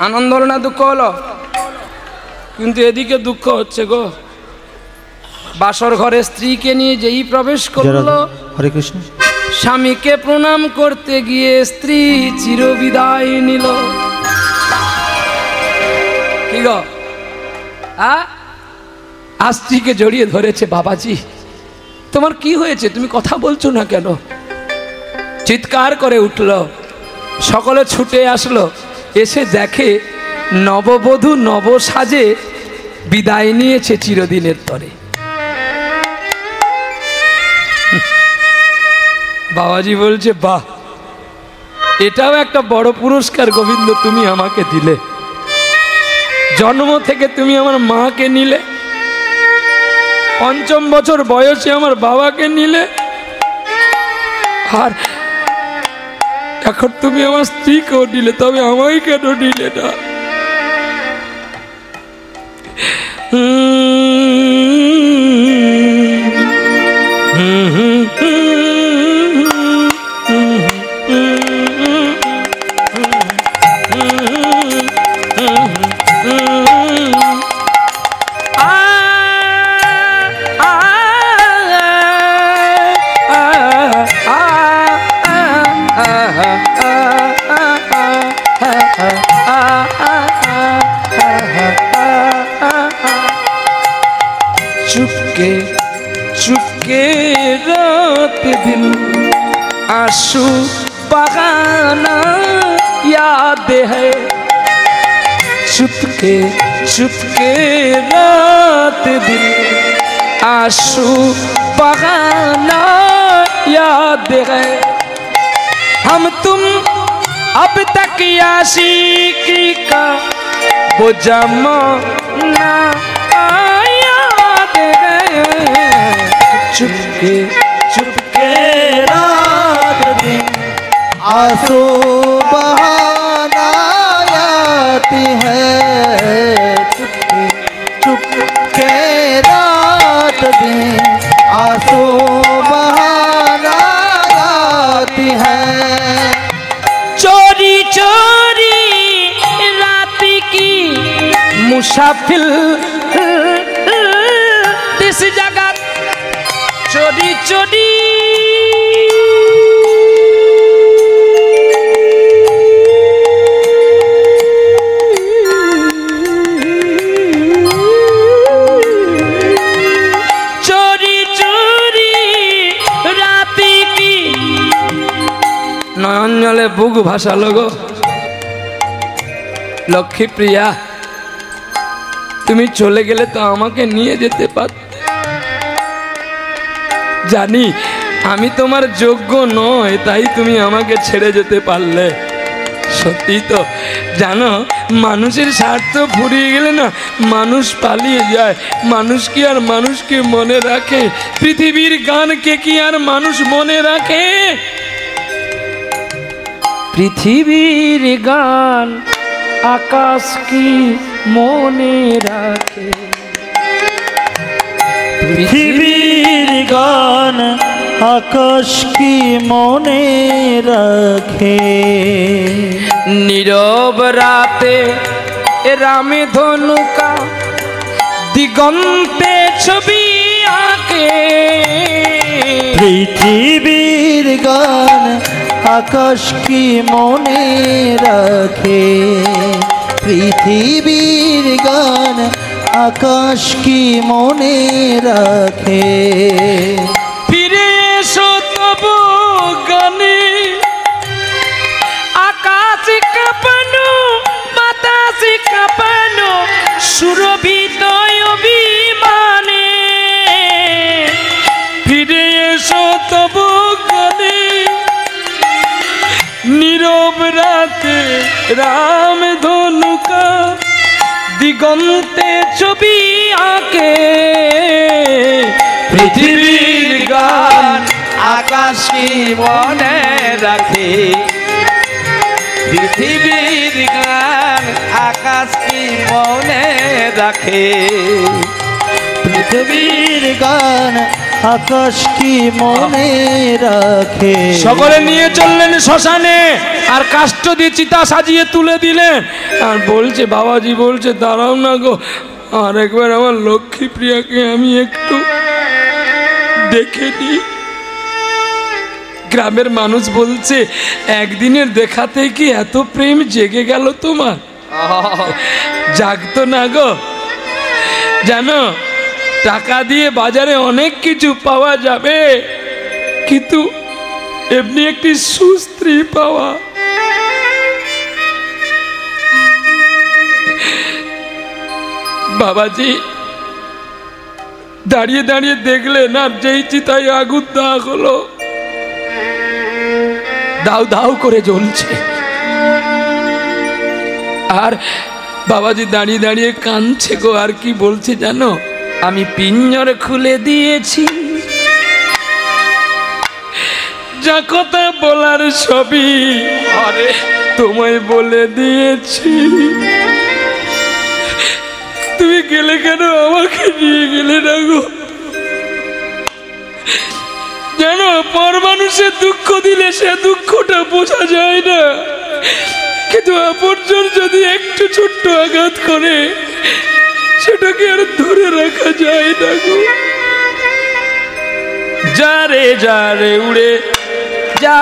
[SPEAKER 1] আনন্দ হলো না দুঃখ হলো কিন্তু এদিকে দুঃখ হচ্ছে গো বাসর ঘরে স্ত্রীকে নিয়ে যেই প্রবেশ করলো
[SPEAKER 3] হরে কৃষ্ণ
[SPEAKER 1] স্বামীকে প্রণাম করতে গিয়ে স্ত্রী চিরবিদায় নিল কি গো স্ত্রীকে জড়িয়ে ধরেছে বাবাজি তোমার কি হয়েছে তুমি কথা বলছো না কেন চিৎকার করে উঠল সকলে ছুটে আসলো এসে দেখে নববধূ নব সাজে বিদায় নিয়েছে চিরদিনের তরে বাবাজি বলছে, বাহ, এটাও একটা বড় পুরস্কার গোবিন্দ তুমি আমাকে দিলে। জন্ম থেকে তুমি আমার মাকে নিলে, ৫ম বছর বয়সে আমার বাবাকে নিলে, আর এখন তুমি আমার স্ত্রীকেও নিলে, তবে আমায় কেন নিলে না? चुपके चुपके रात दिन आंसू बहाना याद है। चुपके चुपके रात दिन आंसू बहाना याद है। हम तुम अब तक आशिकी का वो जमाना याद है। चुपके चुपके
[SPEAKER 4] रात दिन आंसू बहाना आती है। चुपके चुपके रात दिन आंसू बहाना आती है।
[SPEAKER 1] चोरी चोरी रात की मुसाफिर इस जगह चोरी चोरी चोरी चोरी रात की नयन जले बुक भाषा लोगो। लक्ष्मी प्रिया তুমি চলে গেলে তো আমাকে নিয়ে যেতে পারতে। জানি আমি তোমার যোগ্য নয়, তাই তুমি আমাকে ছেড়ে যেতে পারলে। সত্যি তো জানো, মানুষের স্বার্থ ফুরিয়ে গেলে না মানুষ পালিয়ে যায়। মানুষ কি আর মানুষকে মনে রাখে? পৃথিবীর গানকে কি আর মানুষ মনে রাখে? পৃথিবীর গান আকাশ কি মনে রাখে?
[SPEAKER 3] পৃথিবীর গান আকাশ কি মনে রাখে?
[SPEAKER 1] নীরব রাতে রামে ধনুকা দিগন্তে ছবি আঁকে।
[SPEAKER 3] পৃথিবীর গান আকাশ কি মনে রাখে? পৃথিবীর গান আকাশ কি মনে রাখে?
[SPEAKER 1] ফিরে এসো তবু গানে আকাশ কাঁপানো বাতাস কাঁপানো সুরভিত অভিমানে। ফিরে এসো তবু গানে নীরব রাতে রাম ধনুকা দিগন্তে ছবি আঁকে। পৃথিবীর গান
[SPEAKER 4] আকাশ কি মনে রাখে? পৃথিবীর গান আকাশ কি মনে রাখে?
[SPEAKER 3] পৃথিবীর গান আকাশ কি মনে রাখে?
[SPEAKER 1] সকলে নিয়ে চললেন শ্মশানে, আর কাষ্ঠ দিয়ে চিতা সাজিয়ে তুলে দিলেন। আর বলছে, বাবাজি বলছে, দাঁড়াও না গো, আর একবার আমার লক্ষ্মী প্রিয়াকে আমি একটু দেখে নিই। গ্রামের মানুষ বলছে, একদিনের দেখাতে কি এত প্রেম জেগে গেল তোমার? জাগতো না গো। জানো, টাকা দিয়ে বাজারে অনেক কিছু পাওয়া যাবে, কিন্তু এমনি একটি সুস্ত্রী পাওয়া। বাবাজি দাঁড়িয়ে দাঁড়িয়ে দেখলেন, আর যেই চিতায় আগুন দেওয়া হলো দাউ দাউ করে জ্বলছে। আর বাবাজি দাঁড়িয়ে দাঁড়িয়ে কাঁদছে গো। আর কি বলছে জানো? আমি পিঞ্জর খুলে দিয়েছি, যা কথা বলার সবই তোমায় বলে দিয়েছি। তুমি গেলে কেন? আমাকে নিয়ে গেলে না গো। জানো, পর মানুষের দুঃখ দিলে সে দুঃখটা বোঝা যায় না, কিন্তু আপনজন যদি একটু ছোট্ট আঘাত করে সেটাকে আর ধরে রাখা যায় না গো। যারে যারে উড়ে যা,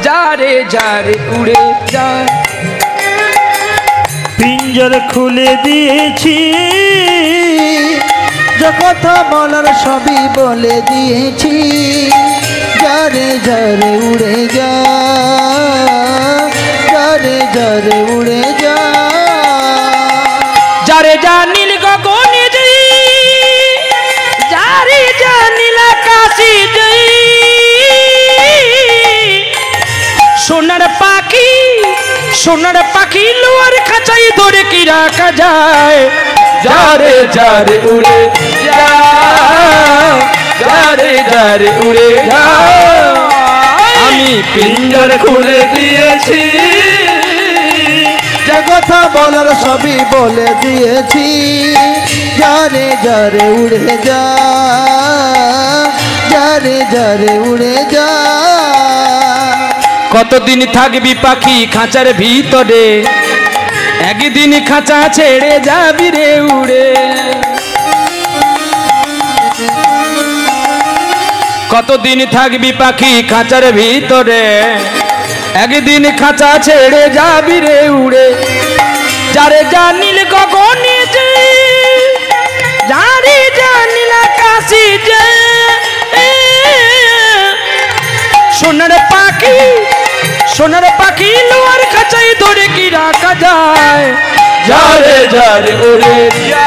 [SPEAKER 1] যারে যারে উড়ে যা।
[SPEAKER 3] পিঞ্জর খুলে দিয়েছি, যে কথা বলার সবই বলে দিয়েছি। যারে যারে উড়ে যা, যারে যারে উড়ে যা।
[SPEAKER 1] যারে যা নীল গগনে যাই, যারে যা নীল আকাশে যাই। সোনার পাখি, সোনার পাখি লোয়ার খাঁচাই ধরে কি রাখা যায়? যারে যারে উড়ে যা, যারে যারে উড়ে যা। আমি পিঞ্জর খুলে দিয়েছি,
[SPEAKER 3] যে কথা বলার সবই বলে দিয়েছি। যারে যারে উড়ে যা, যারে যারে উড়ে যা।
[SPEAKER 1] কতদিন থাকবি পাখি খাঁচার ভিতরে, একদিন খাঁচা ছেড়ে যাবি রে উড়ে। কতদিন থাকবি পাখি খাঁচার ভিতরে, একদিন খাঁচা ছেড়ে যাবি রে উড়ে। যারে যা নীল গগনে যায়, যারে যা নীল আকাশে যায়। সোনার পাখি, সোনার পাখি লোয়ার খাঁচাই ধরে কি রাখা যায়? যারে যারে উড়ে যা,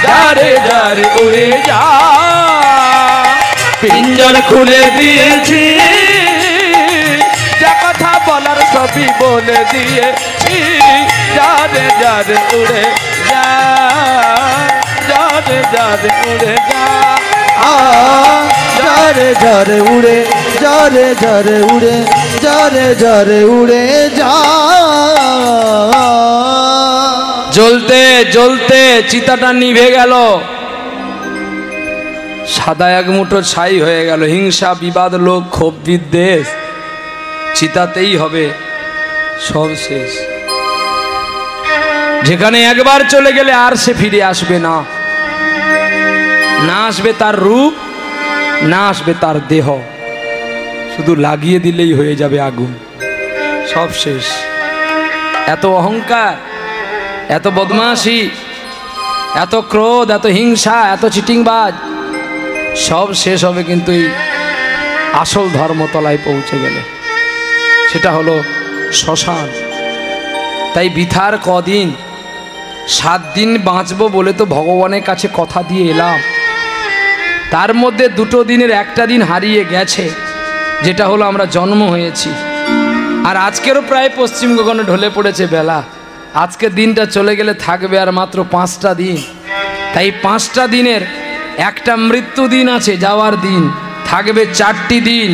[SPEAKER 1] যারে যারে উড়ে যা। পিঞ্জর খুলে দিয়েছি, যা কথা বলার সবই বলে দিয়েছি। যারে যারে উড়ে যা, যারে যারে উড়ে যা।
[SPEAKER 3] যারে যারে উড়ে, যারে যারে উড়ে, যারে যারে উড়ে যা।
[SPEAKER 1] জ্বলতে জ্বলতে চিতাটা নিভে গেল, সাদা এক মুঠো ছাই হয়ে গেল। হিংসা, বিবাদ, লোক, ক্ষোভ, বিদ্বেষ চিতাতেই হবে, সব শেষ। যেখানে একবার চলে গেলে আর সে ফিরে আসবে না। না আসবে তার রূপ, না আসবে তার দেহ, শুধু লাগিয়ে দিলেই হয়ে যাবে আগুন। সব শেষ। এত অহংকার, এত বদমাশি, এত ক্রোধ, এত হিংসা, এত চিটিংবাজ সব শেষ হবে কিন্তু এই আসল ধর্মতলায় পৌঁছে গেলে। সেটা হলো শ্মশান। তাই বৃথার কদিন, 7 দিন বাঁচবো বলে তো ভগবানের কাছে কথা দিয়ে এলাম। তার মধ্যে 2 দিনের একটা দিন হারিয়ে গেছে, যেটা হলো আমরা জন্ম হয়েছি। আর আজকেরও প্রায় পশ্চিম গগনে ঢলে পড়েছে বেলা। আজকের দিনটা চলে গেলে থাকবে আর মাত্র 5টা দিন। তাই 5টা দিনের একটা মৃত্যু দিন আছে, যাওয়ার দিন। থাকবে 4টি দিন,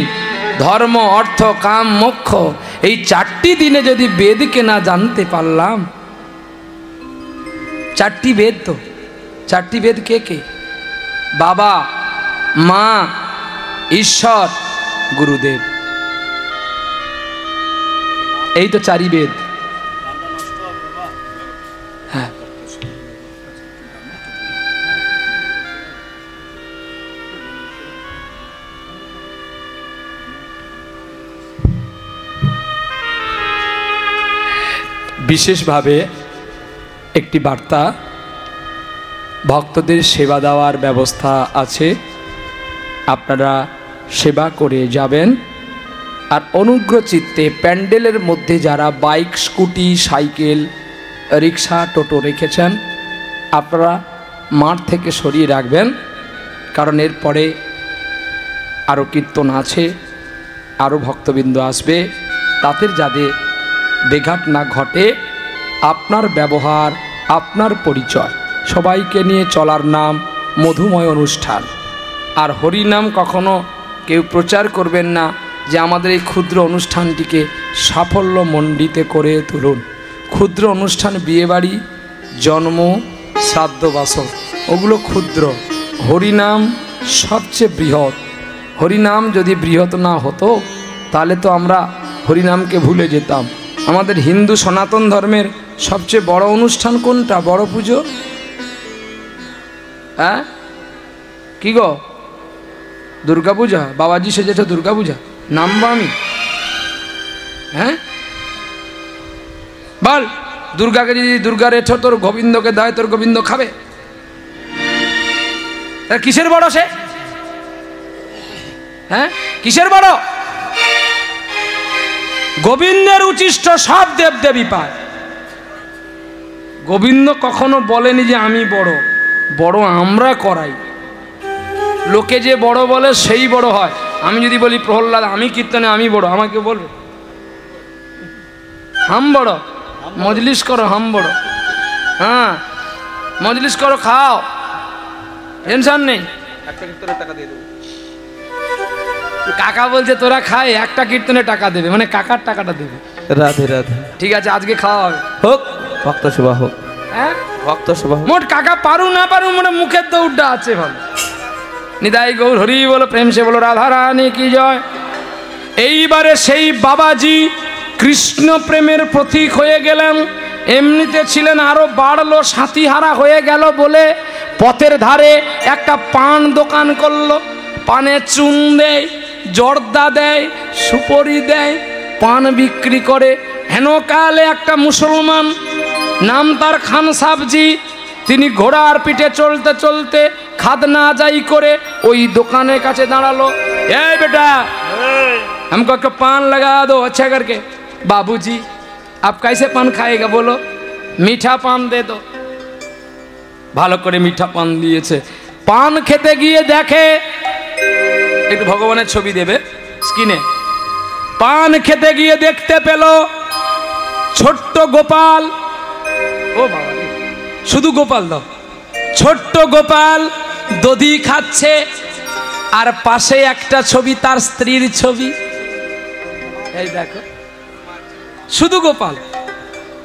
[SPEAKER 1] ধর্ম, অর্থ, কাম, মোক্ষ। এই 4টি দিনে যদি বেদকে না জানতে পারলাম, 4টি বেদ তো, 4টি বেদ কে কে? বাবা, মা, ঈশ্বর, গুরুদেব। এই তো 4ই বেদ। হ্যাঁ, বিশেষভাবে একটি বার্তা, ভক্তদের সেবা দেওয়ার ব্যবস্থা আছে, আপনারা সেবা করে যাবেন। আর অনুগ্রহ চিত্তে প্যান্ডেলের মধ্যে যারা বাইক, স্কুটি, সাইকেল, রিক্সা, টোটো রেখেছেন আপনারা মাঠ থেকে সরিয়ে রাখবেন, কারণ এরপরে আরও কীর্তন আছে। আরও ভক্তবৃন্দ আসবে, তাদের যাতে বেঘাট না ঘটে। আপনার ব্যবহার, আপনার পরিচয়, সবাইকে নিয়ে চলার নাম মধুময় অনুষ্ঠান। আর হরিনাম কখনো কেউ প্রচার করবেন না যে আমাদের এই ক্ষুদ্র অনুষ্ঠানটিকে সাফল্যমণ্ডিত করে তুলুন। ক্ষুদ্র অনুষ্ঠান, বিয়েবাড়ি, জন্ম, শ্রাদ্ধ, বাসর, ওগুলো ক্ষুদ্র। হরিনাম সবচেয়ে বৃহৎ। হরিনাম যদি বৃহৎ না হতো তাহলে তো আমরা হরিনামকে ভুলে যেতাম। আমাদের হিন্দু সনাতন ধর্মের সবচেয়ে বড় অনুষ্ঠান কোনটা? বড় পুজো। হ্যাঁ, কি গো? দুর্গা পূজা। বাবাজি সেজেছে দুর্গা পূজা, নামবো আমি? হ্যাঁ বল, দুর্গাকে যদি দুর্গা রেঠো তোর গোবিন্দকে দেয়, তোর গোবিন্দ খাবে? কিসের বড় সে? হ্যাঁ, কিসের বড়? গোবিন্দের উচিষ্ট সব দেবদেবী পায়। গোবিন্দ কখনো বলেনি যে আমি বড়। বড় আমরা করাই। লোকে যে বড় বলে সেই বড় হয়। আমি যদি বলি প্রহ্লাদ আমি কীর্তনে আমি বড়, আমাকে বলবে হাম বড়। মজলিস করো, হাম বড়। হ্যাঁ, মজলিস করো, খাও, টেনশন নেই। একটা কীর্তনের টাকা দিয়ে দেবো। কাকা বলছে তোরা খায়, একটা কীর্তনে টাকা দেবে, মানে কাকার টাকাটা দেবে।
[SPEAKER 4] রাধে রাধে।
[SPEAKER 1] ঠিক আছে, আজকে খাওয়া হবে।
[SPEAKER 4] হোক, ভক্ত সভা হোক।
[SPEAKER 1] হ্যাঁ,
[SPEAKER 4] ভক্ত সভা হোক।
[SPEAKER 1] মোট কাকা পারু না পারু, মানে মুখের দৌড়টা আছে ভালো। নিদাই গৌর হরি বলো, প্রেম সে বলো, রাধা রানী কি জয়। এইবারে সেই বাবাজি কৃষ্ণ প্রেমের প্রতীক হয়ে গেলেন। এমনিতে ছিলেন, আরো বাড়লো, সাথীহারা হয়ে গেল বলে পথের ধারে একটা পান দোকান করলো। পানে চুন দেয়, জর্দা দেয়, সুপরি দেয়, পান বিক্রি করে। হেনকালে একটা মুসলমান, নাম তার খান সাবজি, তিনি ঘোড়ার পিঠে চলতে চলতে খাদনা যাই করে ওই দোকানের কাছে দাঁড়ালো। এই বেটা, हमको एक पान लगा दो अच्छा करके। बाबूजी आप कैसे पान खाएगा बोलो? मीठा पान दे दो। ভালো করে মিঠা পান দিয়েছে। পান খেতে গিয়ে দেখে, একটু ভগবানের ছবি দেবে স্ক্রিনে। পান খেতে গিয়ে দেখতে পেল ছোট্ট গোপাল। ও বাবা, শুধু গোপাল দাও। ছোট্ট গোপাল দধি খাচ্ছে, আর পাশে একটা ছবি, তার স্ত্রীর ছবি। এই দেখো, শুধু গোপাল।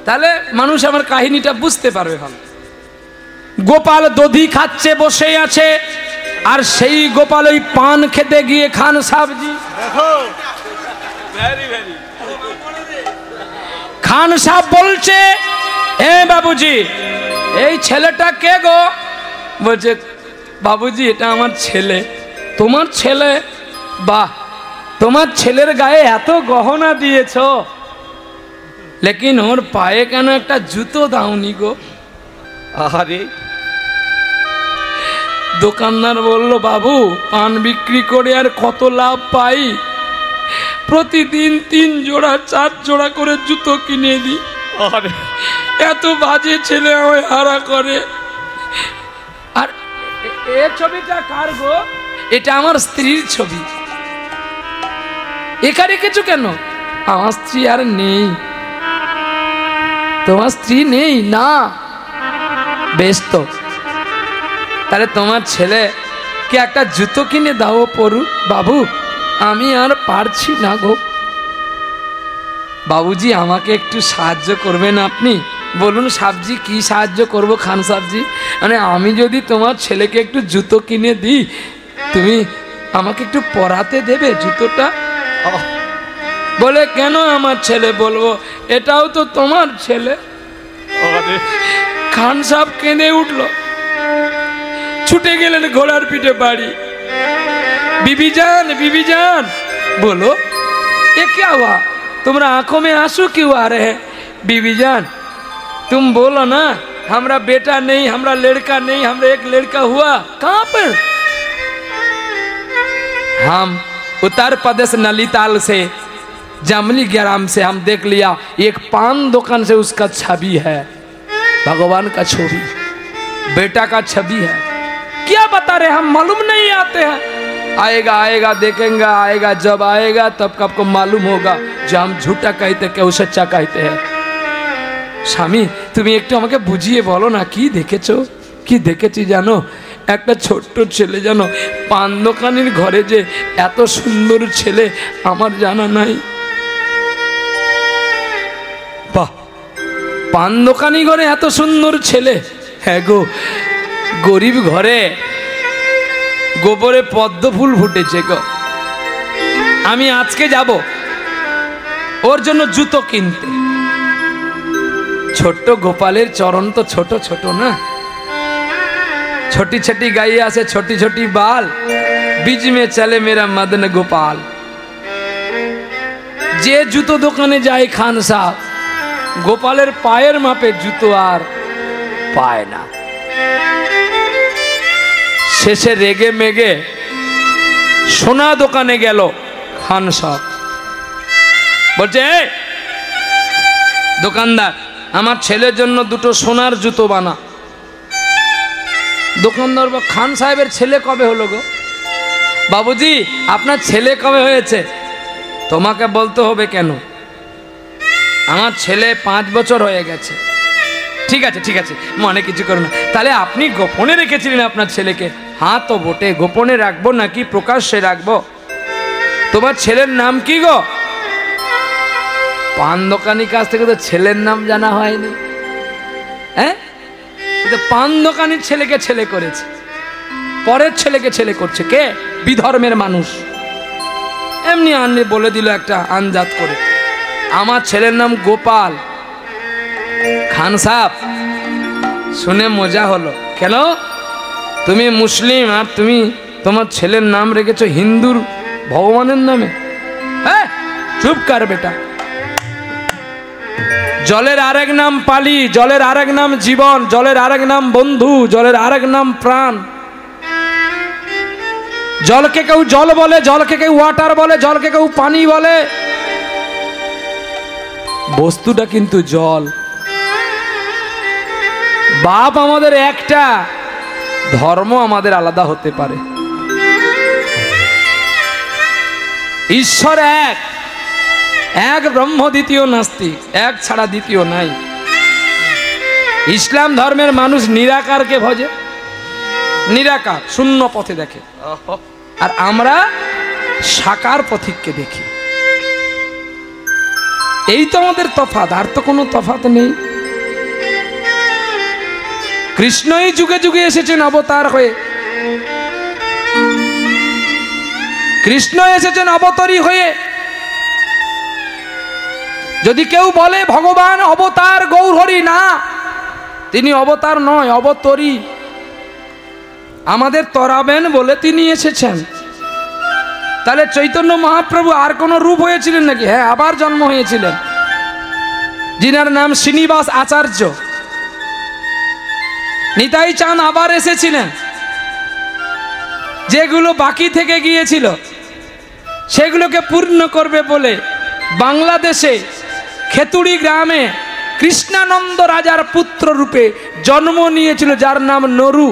[SPEAKER 1] তাহলে মানুষ আমার কাহিনীটা বুঝতে পারবে ভালো। গোপাল দধি খাচ্ছে, বসে আছে, আর সেই গোপাল ওই পান খেতে গিয়ে খান সাবজি। খান সাহেব বলছে, এ বাবুজি এই ছেলেটা কে গো? বলছে, বাবুজি এটা আমার ছেলে। তোমার ছেলে? বাহ, তোমার ছেলের গায়ে এত গহনা দিয়েছ, লেকিন ওর পায়ে কেন একটা জুতো দাওনি গো? আরে, দোকানদার বলল, বাবু পান বিক্রি করে আর কত লাভ পাই? প্রতিদিন 3 জোড়া 4 জোড়া করে জুতো কিনে দিই। আরে, এত বাজে ছেলে আমায় হারা করে। আর এ ছবিটা কার গো? এটা আমার স্ত্রীর ছবি। একা রেখেছো কেন? আমার স্ত্রী আর নেই। তোমার স্ত্রী নেই? না, বেশ তো, তাহলে তোমার ছেলে কে একটা জুতো কিনে দাও পরু। বাবু আমি আর পারছি না গো। বাবুজি আমাকে একটু সাহায্য করবেন আপনি? বলুন সাবজি, কি সাহায্য করব খান সাবজি? মানে আমি যদি তোমার ছেলেকে একটু জুতো কিনে দিই, তুমি আমাকে একটু পরাতে দেবে জুতোটা? বলে, কেন আমার ছেলে? বলবো এটাও তো তোমার ছেলে। খান সাহেব কেঁদে উঠলো, ছুটে গেলেন ঘোড়ার পিঠে বাড়ি। बीबी जान, बीबी जान। बोलो ये क्या हुआ? तुम्हारा आंखों में आंसू क्यों आ रहे हैं? बीबी जान तुम बोलो ना, हमारा बेटा नहीं, हमारा लड़का नहीं, हमारा एक लड़का हुआ। कहाँ पर? हम उत्तर प्रदेश नलीताल से, जामली ग्राम से हम देख लिया, एक पान दुकान से उसका छवि है, भगवान का छवि, बेटा का छवि है। क्या बता रहे, हम मालूम नहीं आते हैं। आएगा आएगा देखेंगे आएगा जब आएगा तब आपको मालूम होगा जो हम झूठा कहते केउ सच्चा कहते हैं। স্বামী তুমি একটু আমাকে বুঝিয়ে বলো না কি দেখেছো? কি দেখেছি জানো? একটা ছোট্ট ছেলে জানো, পান দোকানের ঘরে যে এত সুন্দর ছেলে আমার জানা নাই। বাহ, পান দোকানি ঘরে এত সুন্দর ছেলে। হ্যাঁ গো, গরিব ঘরে গোবরে পদ্ম ফুল ফুটেছে গো। আমি আজকে যাব ওর জন্য জুতো কিনতে। ছোট্ট গোপালের চরণ তো ছোট ছোট না, छोटी छोटी गाइया से छोटी छोटी बाल, बीच में चले मेरा मदन गोपाल। जे जूतो দোকানে যায় খান সাহেব, গোপালের পায়ের মাপে জুতো আর পায় না। শেষে রেগে মেগে সোনা দোকানে গেল খান সাহেব। বলছে এই দোকানদার, আমার ছেলের জন্য দুটো সোনার জুতো বানা। দোকানদার বা খান সাহেবের ছেলে কবে হলো গো? বাবুজি আপনার ছেলে কবে হয়েছে? তোমাকে বলতে হবে কেন? আমার ছেলে 5 বছর হয়ে গেছে। ঠিক আছে ঠিক আছে, মনে কিছু করো না। তাহলে আপনি গোপনে রেখেছিলেন আপনার ছেলেকে? হ্যাঁ তো বটে, গোপনে রাখবো নাকি প্রকাশ্যে রাখবো? তোমার ছেলের নাম কি গো? পান দোকানির কাছ থেকে তো ছেলের নাম জানা হয়নি। হ্যাঁ, পান দোকানির ছেলেকে ছেলে করেছে, পরের ছেলেকে ছেলে করছে কে? বিধর্মের মানুষ। এমনি আনলে বলে দিল একটা আনজাত করে, আমার ছেলের নাম গোপাল। খান সাহেব শুনে মজা হলো। কেন? তুমি মুসলিম আর তুমি তোমার ছেলের নাম রেখেছো হিন্দুর ভগবানের নামে? হ্যাঁ চুপ কর বেটা। জলের আরেক নাম পালি, জলের আরেক নাম জীবন, জলের আরেক নাম বন্ধু, জলের আরেক নাম প্রাণ। জলকে কেউ জল বলে, জলকে কেউ ওয়াটার বলে, জলকে কেউ পানি বলে। বস্তুটা কিন্তু জল। বাপ আমাদের একটা, ধর্ম আমাদের আলাদা হতে পারে। ঈশ্বর এক, এক ব্রহ্ম দ্বিতীয় নাস্তিক, এক ছাড়া দ্বিতীয় নাই। ইসলাম ধর্মের মানুষ নিরাকারকে ভজে, নিরাকার শূন্য পথে দেখে, আর আমরা সাকার পথিককে দেখি। এই তো আমাদের তফাৎ, আর তো কোনো তফাৎ নেই। কৃষ্ণই যুগে যুগে এসেছেন অবতার হয়ে, কৃষ্ণ এসেছেন অবতারী হয়ে। যদি কেউ বলে ভগবান অবতার গৌরহরি, না, তিনি অবতার নয়, অবতরী। আমাদের তরাবেন বলে তিনি এসেছেন। তাহলে চৈতন্য মহাপ্রভু আর কোন রূপ হয়েছিলেন নাকি? হ্যাঁ, আবার জন্ম হয়েছিলেন, যিনার নাম শ্রীনিবাস আচার্য। নিতাই চাঁদ আবার এসেছিলেন। যেগুলো বাকি থেকে গিয়েছিল সেগুলোকে পূর্ণ করবে বলে বাংলাদেশে খেতুড়ি গ্রামে কৃষ্ণানন্দ রাজার পুত্র রূপে জন্ম নিয়েছিল, যার নাম নরু।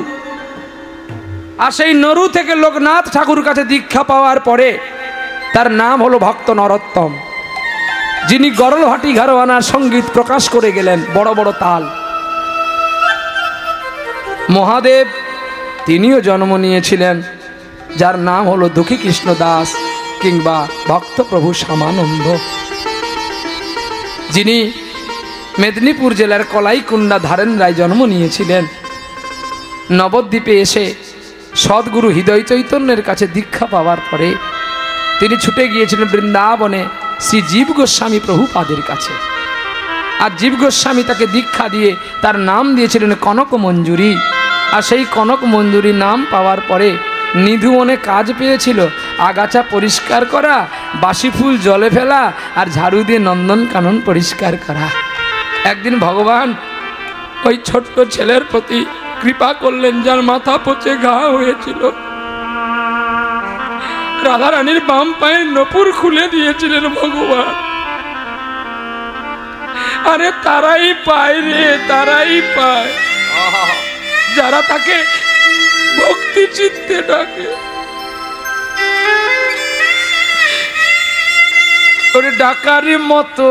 [SPEAKER 1] আর সেই নরু থেকে লোকনাথ ঠাকুর কাছে দীক্ষা পাওয়ার পরে তার নাম হলো ভক্ত নরোত্তম, যিনি গরলহাটি ঘরানার সঙ্গীত প্রকাশ করে গেলেন, বড় বড় তাল। মহাদেব তিনিও জন্ম নিয়েছিলেন, যার নাম হলো দুঃখী কৃষ্ণ দাস কিংবা ভক্ত প্রভু শ্যামানন্দ, যিনি মেদিনীপুর জেলার কলাইকুণ্ডা ধারেন রায় জন্ম নিয়েছিলেন। নবদ্বীপে এসে সদ্গুরু হৃদয় চৈতন্যের কাছে দীক্ষা পাওয়ার পরে তিনি ছুটে গিয়েছিলেন বৃন্দাবনে শ্রী জীব গোস্বামী প্রভুপাদের কাছে। আর জীব গোস্বামী তাকে দীক্ষা দিয়ে তার নাম দিয়েছিলেন কনক মঞ্জুরি। আর সেই কনক মঞ্জুরি নাম পাওয়ার পরে নিধুবনে কাজ পেয়েছিল, আগাছা পরিষ্কার করা, বাসি ফুল জলে ফেলা, আর ঝাড়ু দিয়ে নন্দন কানন পরিষ্কার করা। একদিন ভগবান ওই ছোট্ট ছেলের প্রতি কৃপা করলেন, যার মাথা পচে ঘা হয়েছিল। রাধারানীর বাম পায়ের নপুর খুলে দিয়েছিলেন ভগবান। আরে তারাই পায় রে, তারাই পায় যারা তাকে ভক্তি চিত্তে ডাকে। ওরে ডাকার মতো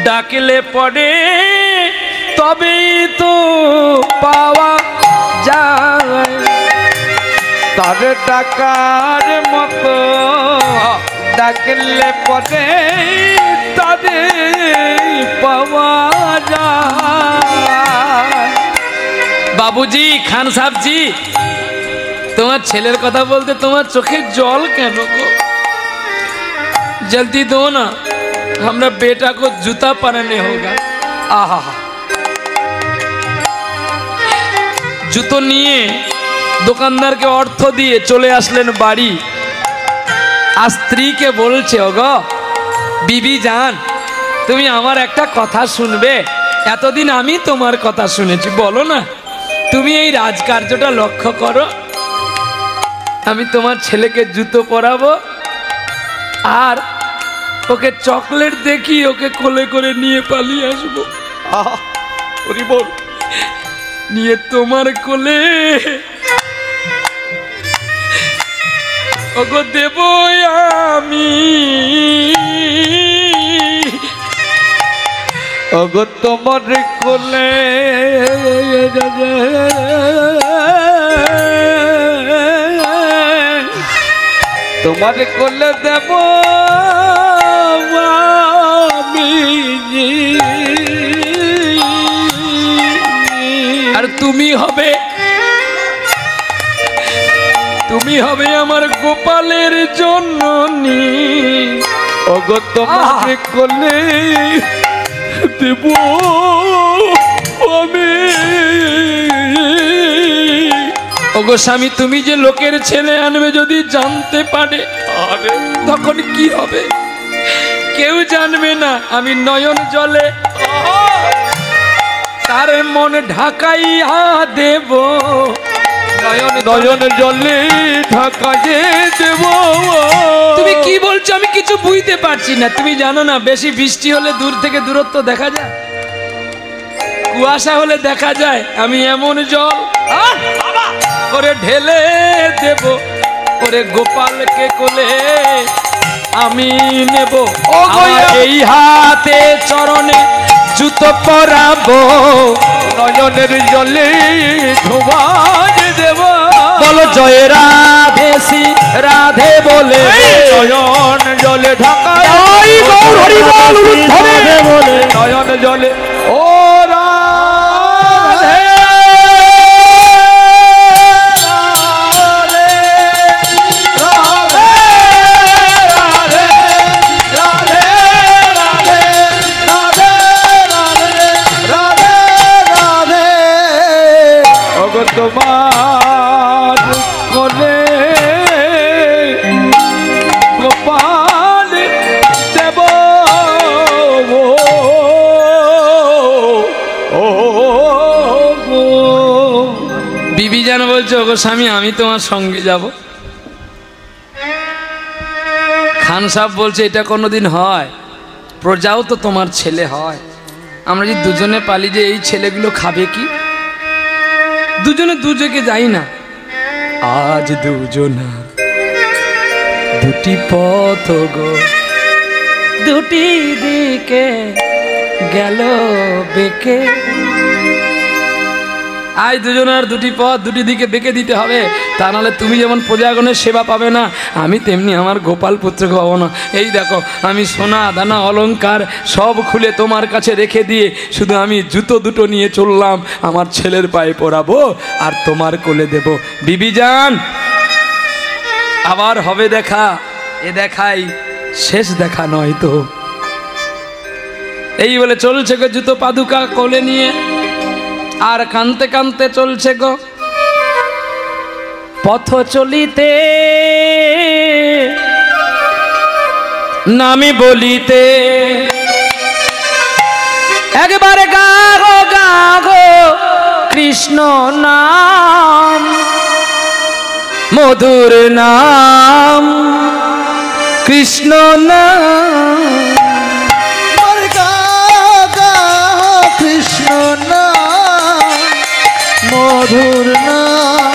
[SPEAKER 1] ডাকলে পড়ে তবেই তো পাওয়া যায়।
[SPEAKER 2] তার ডাকার মতো ডাকলে পরে তাদের পাওয়া যায়।
[SPEAKER 1] বাবুজি, খান সাহেবজি, তোমার ছেলের কথা বলতে তোমার চোখে জল কেন গো? जल्दी दो ना, हमरा बेटा को जूता पहनने होगा। आहा, জুতো নিয়ে দোকানদারকে অর্থ দিয়ে চলে আসলেন বাড়ি। আর স্ত্রীকে বলছে, ওগো বিবি জান, তুমি আমার একটা কথা শুনবে? এতদিন আমি তোমার কথা শুনেছি, বলো না। তুমি এই রাজকার্যটা লক্ষ্য করো, আমি তোমার ছেলেকে জুতো পরাবো আর ওকে চকলেট দেখি ওকে কোলে করে নিয়ে পালিয়ে আসবো।
[SPEAKER 2] ওরে বল,
[SPEAKER 1] নিয়ে তোমার কোলে ওগো দেব আমি।
[SPEAKER 2] ওগো তোমার কোলে তোমার কোলে দেব আমি।
[SPEAKER 1] আর তুমি হবে আমার গোপালের জননী।
[SPEAKER 2] ওগো তোমার কোলে দেব আমি।
[SPEAKER 1] ওগো স্বামী, তুমি যে লোকের ছেলে আনবে যদি জানতে পারে তখন কি হবে? কেউ জানবে না। আমি নয়ন জলে তার মন ঢাকাইয়া দেব।
[SPEAKER 2] নয়ন জলে ঢাকাইয়ে দেব।
[SPEAKER 1] তুমি কি বলছো? আমি কিছু বুঝতে পারছি না। তুমি জানো না, বেশি বৃষ্টি হলে দূর থেকে দূরত্ব দেখা যায়, কুয়াশা হলে দেখা যায়। আমি এমন জল ওরে ঢেলে দেব, ওরে গোপালকে কোলে আমি নেব। এই হাতে চরণে জুতো পরাবো,
[SPEAKER 2] নয়নের জলে ধোবাজ দেব।
[SPEAKER 1] বলো জয় রাধে শ্রী রাধে বলে
[SPEAKER 2] নয়ন জলে ঢাকায় নয়ন জলে ও রাধে তোমার কোলে গোপাল দেব।
[SPEAKER 1] বিবি জান বলছো, ওগো স্বামী, আমি তোমার সঙ্গে যাব। খান সাহেব বলছে, এটা কোনোদিন হয়? প্রজাও তো তোমার ছেলে হয়। আমরা যদি দুজনে পালি, যে এই ছেলেগুলো খাবে কি? দুজনে দুজকে যাই না। আজ দুজনা দুটি পথ গো, দুটি দিকে গেল বেঁকে। আজ দুজনের দুটি পথ দুটি দিকে বেঁকে দিতে হবে, তা নাহলে তুমি যেমন প্রজাগণের সেবা পাবে না, আমি তেমনি আমার গোপাল পুত্রকে পাবো না। এই দেখো, আমি সোনা দানা অলংকার সব খুলে তোমার কাছে রেখে দিয়ে শুধু আমি জুতো দুটো নিয়ে চললাম, আমার ছেলের পায়ে পরাবো আর তোমার কোলে দেব। বিবি জান, আবার হবে দেখা। এ দেখাই শেষ দেখা নয় তো। এই বলে চলছে গো জুতো পাদুকা কোলে নিয়ে, আর কানতে কানতে চলছে গো পথ চলিতে, নামি বলিতে একবারে গাগো গাগো কৃষ্ণ নাম, মধুর নাম কৃষ্ণ নাম।
[SPEAKER 3] কৃষ্ণ নাম, মধুর নাম,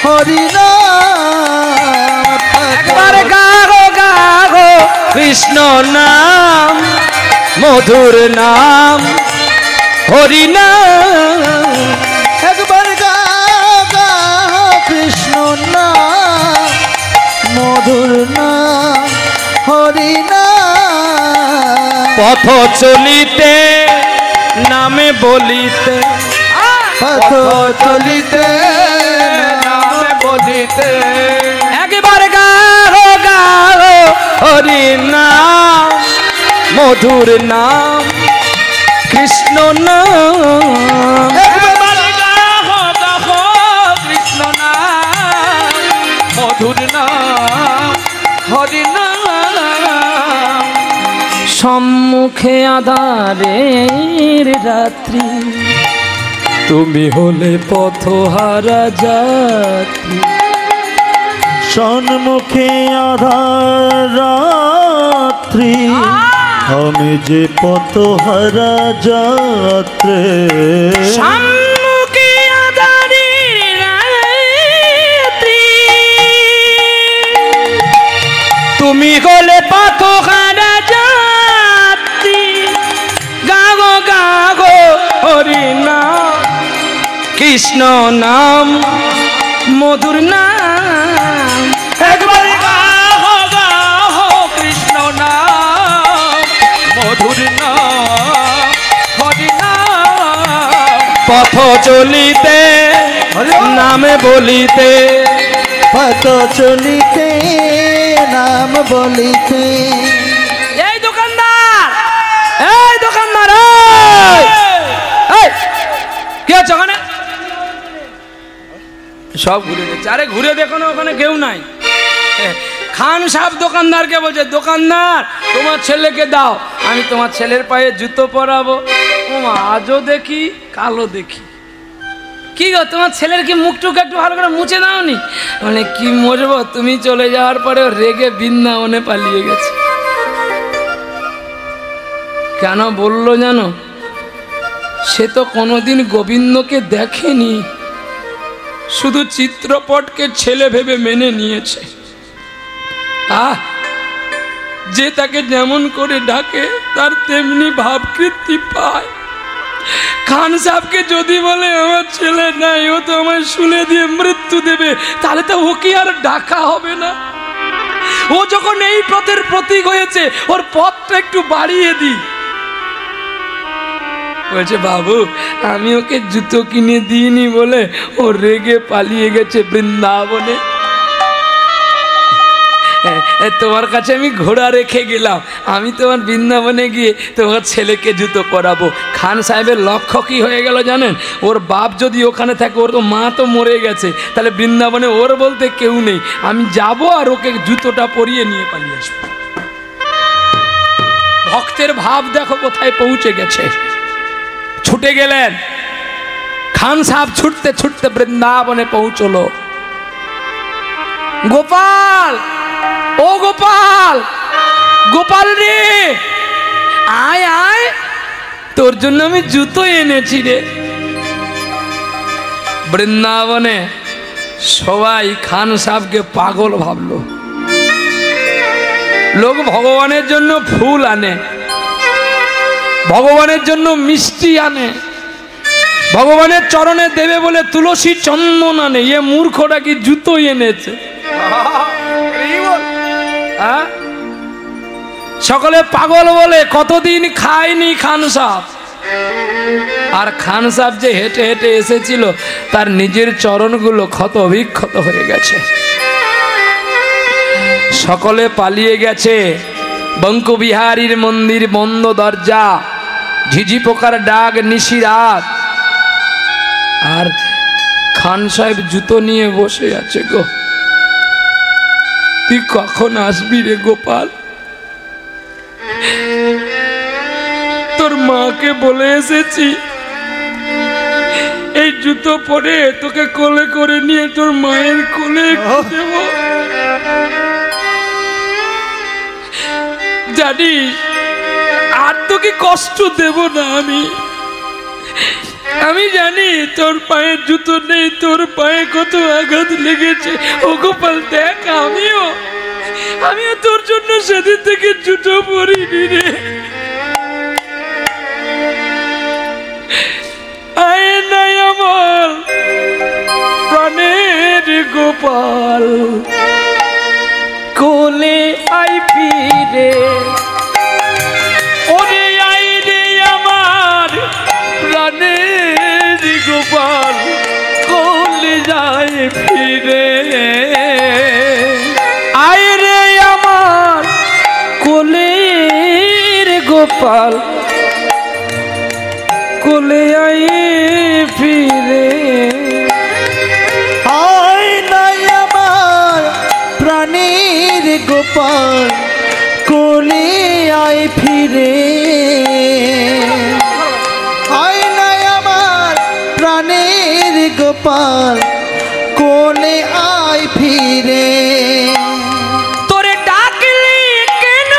[SPEAKER 3] হরি নাম।
[SPEAKER 1] একবার গাগো গাগো কৃষ্ণ নাম মধুর নাম হরি নাম।
[SPEAKER 3] একবার গাও গাও কৃষ্ণ নাম মধুর নাম হরি নাম।
[SPEAKER 1] পথ চলিতে নামে বলিতে,
[SPEAKER 3] পথ চলিতে
[SPEAKER 1] নামে বলিতে, একবার গাও গাও হরি নাম মধুর নাম কৃষ্ণ নাম। একবার গাও গাও কৃষ্ণ নাম মধুর নাম হরি নাম। সম্মুখে আধারের রাত্রি, তুমি হলে পথহারা যাত্রী।
[SPEAKER 3] সম্মুখে আধার রাত্রি, আমি যে পথহারা যাত্রী।
[SPEAKER 1] সম্মুখে আধারের রাত্রি, তুমি হলে পথহারা যাত্রী। গাগো গাগো হরি নাম কৃষ্ণ নাম মধুর নাম। একবার গাও গাও কৃষ্ণ নাম মধুর নাম হরি নাম। পথ চলিতে নামে বলিতে,
[SPEAKER 3] পথ চলিতে নাম বলিতে।
[SPEAKER 1] এই দোকানদার, এই দোকানদার, এই কি আছে ওখানে? সব ঘুরে দেখছে। আরে ঘুরে দেখো না, ওখানে কেউ নাই। খান সাহেব দোকানদারকে বলছে, দোকানদার তোমার ছেলেকে দাও, আমি তোমার ছেলের পায়ে জুতো পরাবো। ও আজও দেখি কালো দেখি। কি গো তোমার ছেলের কি মুখটুক একটু ভালো করে মুছে দাওনি? মানে কি মরবো, তুমি চলে যাওয়ার পরে রেগে বৃন্দাবনে পালিয়ে গেছে। কেন বললো জানো? সে তো কোনোদিন গোবিন্দকে দেখেনি, শুধু চিত্রপটকে ছেলে ভেবে মেনে নিয়েছে। যে তাকে যেমন করে ডাকে তার তেমনি ভাবকৃতি পায়। খান সাহেবকে যদি বলে আমার ছেলে নাই, ও তো আমায় শুলে দিয়ে মৃত্যু দেবে, তাহলে তো ওকে আর ডাকা হবে না। ও যখন এই পথের প্রতীক হয়েছে, ওর পথটা একটু বাড়িয়ে দিই। বলছে বাবু আমি ওকে জুতো কিনে দিইনি বলে ও রেগে পালিয়ে গেছে বৃন্দাবনে। তোমার কাছে আমি ঘোড়া রেখে গেলাম, আমি তোমার বৃন্দাবনে গিয়ে তোমার ছেলেকে জুতো পরাবো। খান সাহেবের লক্ষ্য কি হয়ে গেল জানেন? ওর বাপ যদি ওখানে থাকে, ওর তো মা তো মরে গেছে, তাহলে বৃন্দাবনে ওর বলতে কেউ নেই, আমি যাব আর ওকে জুতোটা পরিয়ে নিয়ে পালিয়ে আসবো। ভক্তের ভাব দেখো কোথায় পৌঁছে গেছে। ছুটে গেলেন খান সাহেব, ছুটতে ছুটতে বৃন্দাবনে পৌঁছলো। গোপাল, ও গোপাল, গোপাল রে আয় আয়, তোর জন্য আমি জুতো এনেছি রে। বৃন্দাবনে সবাই খান সাহেবকে পাগল ভাবলো। লোক ভগবানের জন্য ফুল আনে, ভগবানের জন্য মিষ্টি আনে, ভগবানের চরণে দেবে বলে তুলসী চন্দন আনে। এ মূর্খটা কি জুতো এনেছে? সকলে পাগল বলে। কতদিন খায়নি খান সাহেব। আর খান সাহেব যে হেঁটে হেঁটে এসেছিল, তার নিজের চরণগুলো ক্ষত বিক্ষত হয়ে গেছে। সকলে পালিয়ে গেছে। বঙ্কবিহারীর মন্দির বন্ধ দরজা, ঝিঝি পোকার ডাক নিশিরাত। আর খান সাহেব জুতো নিয়ে বসে আছে। গো তুই কখন আসবি রে গোপাল? তোর মাকে বলে এসেছি এই জুতো পরে তোকে কোলে করে নিয়ে তোর মায়ের কোলে দেব। জানি আর তোকে কষ্ট দেব না আমি জানি তোর পায়ে জুতো নেই, তোর পায়ে কত আঘাত লেগেছে। ও গোপাল দেখ, আমি তোর জন্য সেদিন থেকে জুতো পরিনি রে। আয় নাই আমার প্রাণের গোপাল, কোলে আই ফিরে। ওরে আই রে আমার প্রাণের গোপাল, কোলে যায় ফিরে। আয় রে আমার কোলের গোপাল, কোলে আই ফিরে।
[SPEAKER 3] আয় নাই আমার প্রাণের গোপাল, কোলে আয় ফিরে। আয় নাই আমার প্রাণের গোপাল, কোলে আয় ফিরে।
[SPEAKER 1] তোরে ডাকলি কেন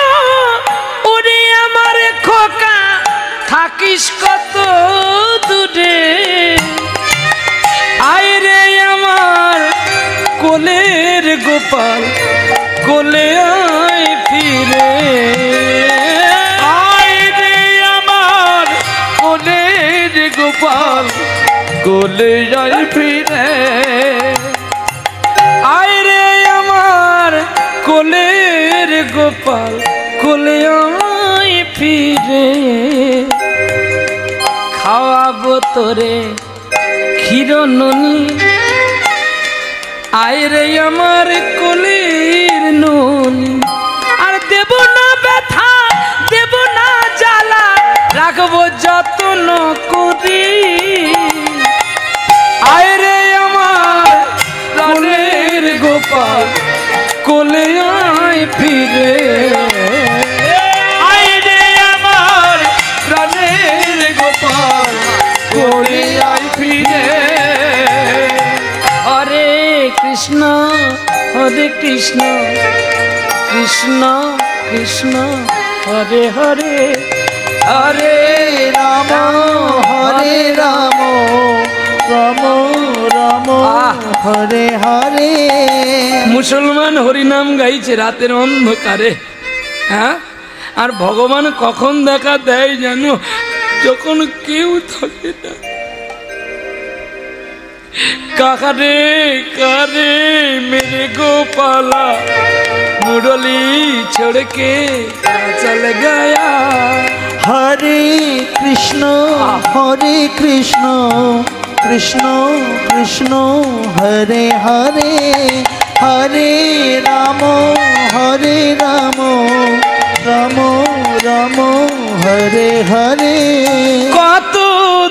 [SPEAKER 1] ওরে আমার খোকা, থাকিস কত দূরে। আয় রে আমার কোলের গোপাল, কোলে আয় ফিরে। আয় রে আমার কোলের গোপাল, কোলে আয় ফিরে। আয় রে আমার কোলের গোপাল, কোলে আয় ফিরে। খাওয়াবো তোরে ক্ষীর ননি, আয় রে আমার কোলের ননি। আর দেব না ব্যথা, দেব না জ্বালা, রাখবো যত্ন করি। আয় রে আমার কোলের গোপাল, কোলে আয় ফিরে। আয় রে আমার প্রাণের গোপাল, কোলে আয় ফিরে। হরে কৃষ্ণ হরে কৃষ্ণ, কৃষ্ণ কৃষ্ণ হরে হরে, হরে
[SPEAKER 3] রাম হরে রাম, রাম রাম হরে হরে।
[SPEAKER 1] মুসলমান হরিনাম গাইছে রাতের অন্ধকারে, হ্যাঁ? আর ভগবান কখন দেখা দেয় জানো? যখন কেউ থাকে না। কারে কারে মেরে গোপালা, মুরলি छोड़ के चल गया।
[SPEAKER 3] হরে কৃষ্ণ হরে কৃষ্ণ, কৃষ্ণ কৃষ্ণ হরে হরে। হরে রাম হরে রাম, রাম রাম হরে হরে।
[SPEAKER 1] কত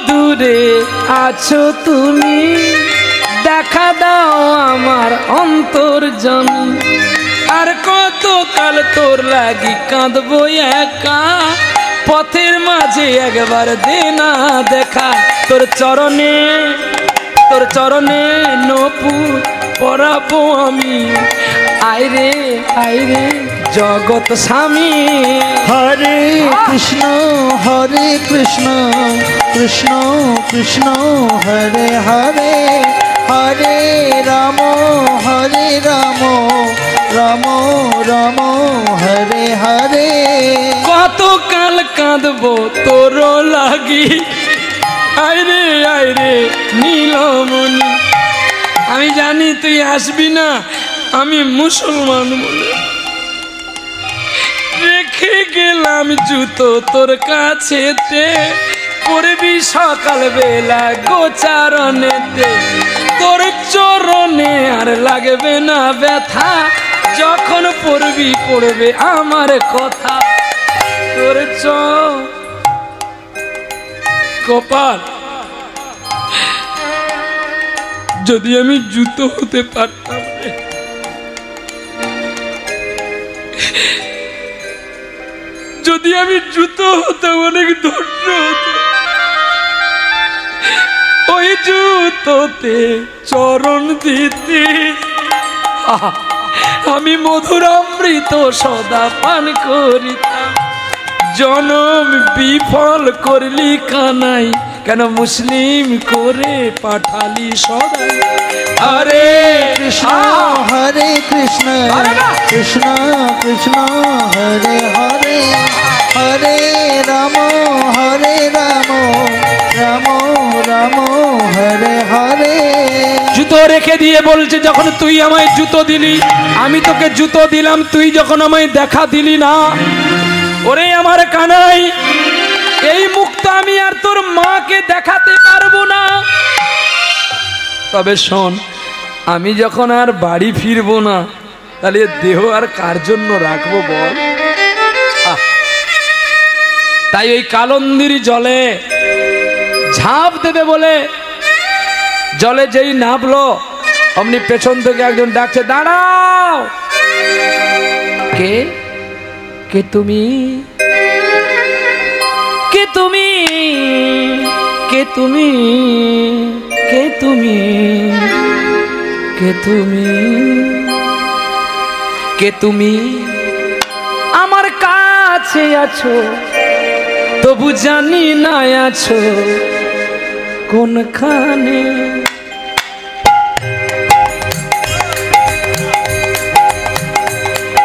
[SPEAKER 1] দূরে আছো তুমি, দেখা দাও আমার অন্তর্জনী। আর কত কাল তোর লাগি কাঁদবো একা, পথের মাঝে একবার দে না দেখা। তোর চরণে, তোর চরণে নপুর পরাবো আমি। আইরে আইরে জগৎ স্বামী।
[SPEAKER 3] হরে কৃষ্ণ হরে কৃষ্ণ, কৃষ্ণ কৃষ্ণ হরে হরে। হরে রাম হরে রাম, রাম রাম হরে হরে।
[SPEAKER 1] কত কাল কাঁদবো তোর লাগি, আইরে আইরে নীলমণি। আমি জানি তুই আসবি না, আমি মুসলমান বলে রেখে গেলাম জুতো তোর কাছেতে। পড়বি সকাল বেলা গোচারণেতে, তোর চরণে আর লাগবে না ব্যথা। যখন পড়বি পড়বে আমার কথা। তোর কপাল, যদি আমি জুতো হতে পারতাম রে, যদি আমি জুতো হতাম অনেক ধন্য হতো। ওই জুতোতে চরণ দিতে আমি মধুরামৃত সদা পান করিতাম। জনম বিফল করলি কানাই, কেন মুসলিম করে পাঠালি সদাই। হরে
[SPEAKER 3] কৃষ্ণ হরে কৃষ্ণ, কৃষ্ণ কৃষ্ণ হরে হরে হরে রাম রাম রাম হরে হরে।
[SPEAKER 1] জুতো রেখে দিয়ে বলছে, যখন তুই আমায় জুতো দিলি, আমি তোকে জুতো দিলাম, তুই যখন আমায় দেখা দিলি না, ওরে আমার কানাই, এই মুখটা আমি আর তোর মাকে দেখাতে পারবো না। তবে শোন, আমি যখন আর বাড়ি ফিরবো না, তাহলে দেহ আর কার জন্য রাখবো বল? তাই ওই কালন্দির জলে ঝাঁপ দেবে বলে জলে যেই নামলো, অমনি পেছন থেকে একজন ডাকছে, দাঁড়াও। কে কে তুমি? কে তুমি? কে তুমি? কে তুমি? কে তুমি? কে তুমি? আমার কাছে আছো, তবু জানি না আছো কোনখানে।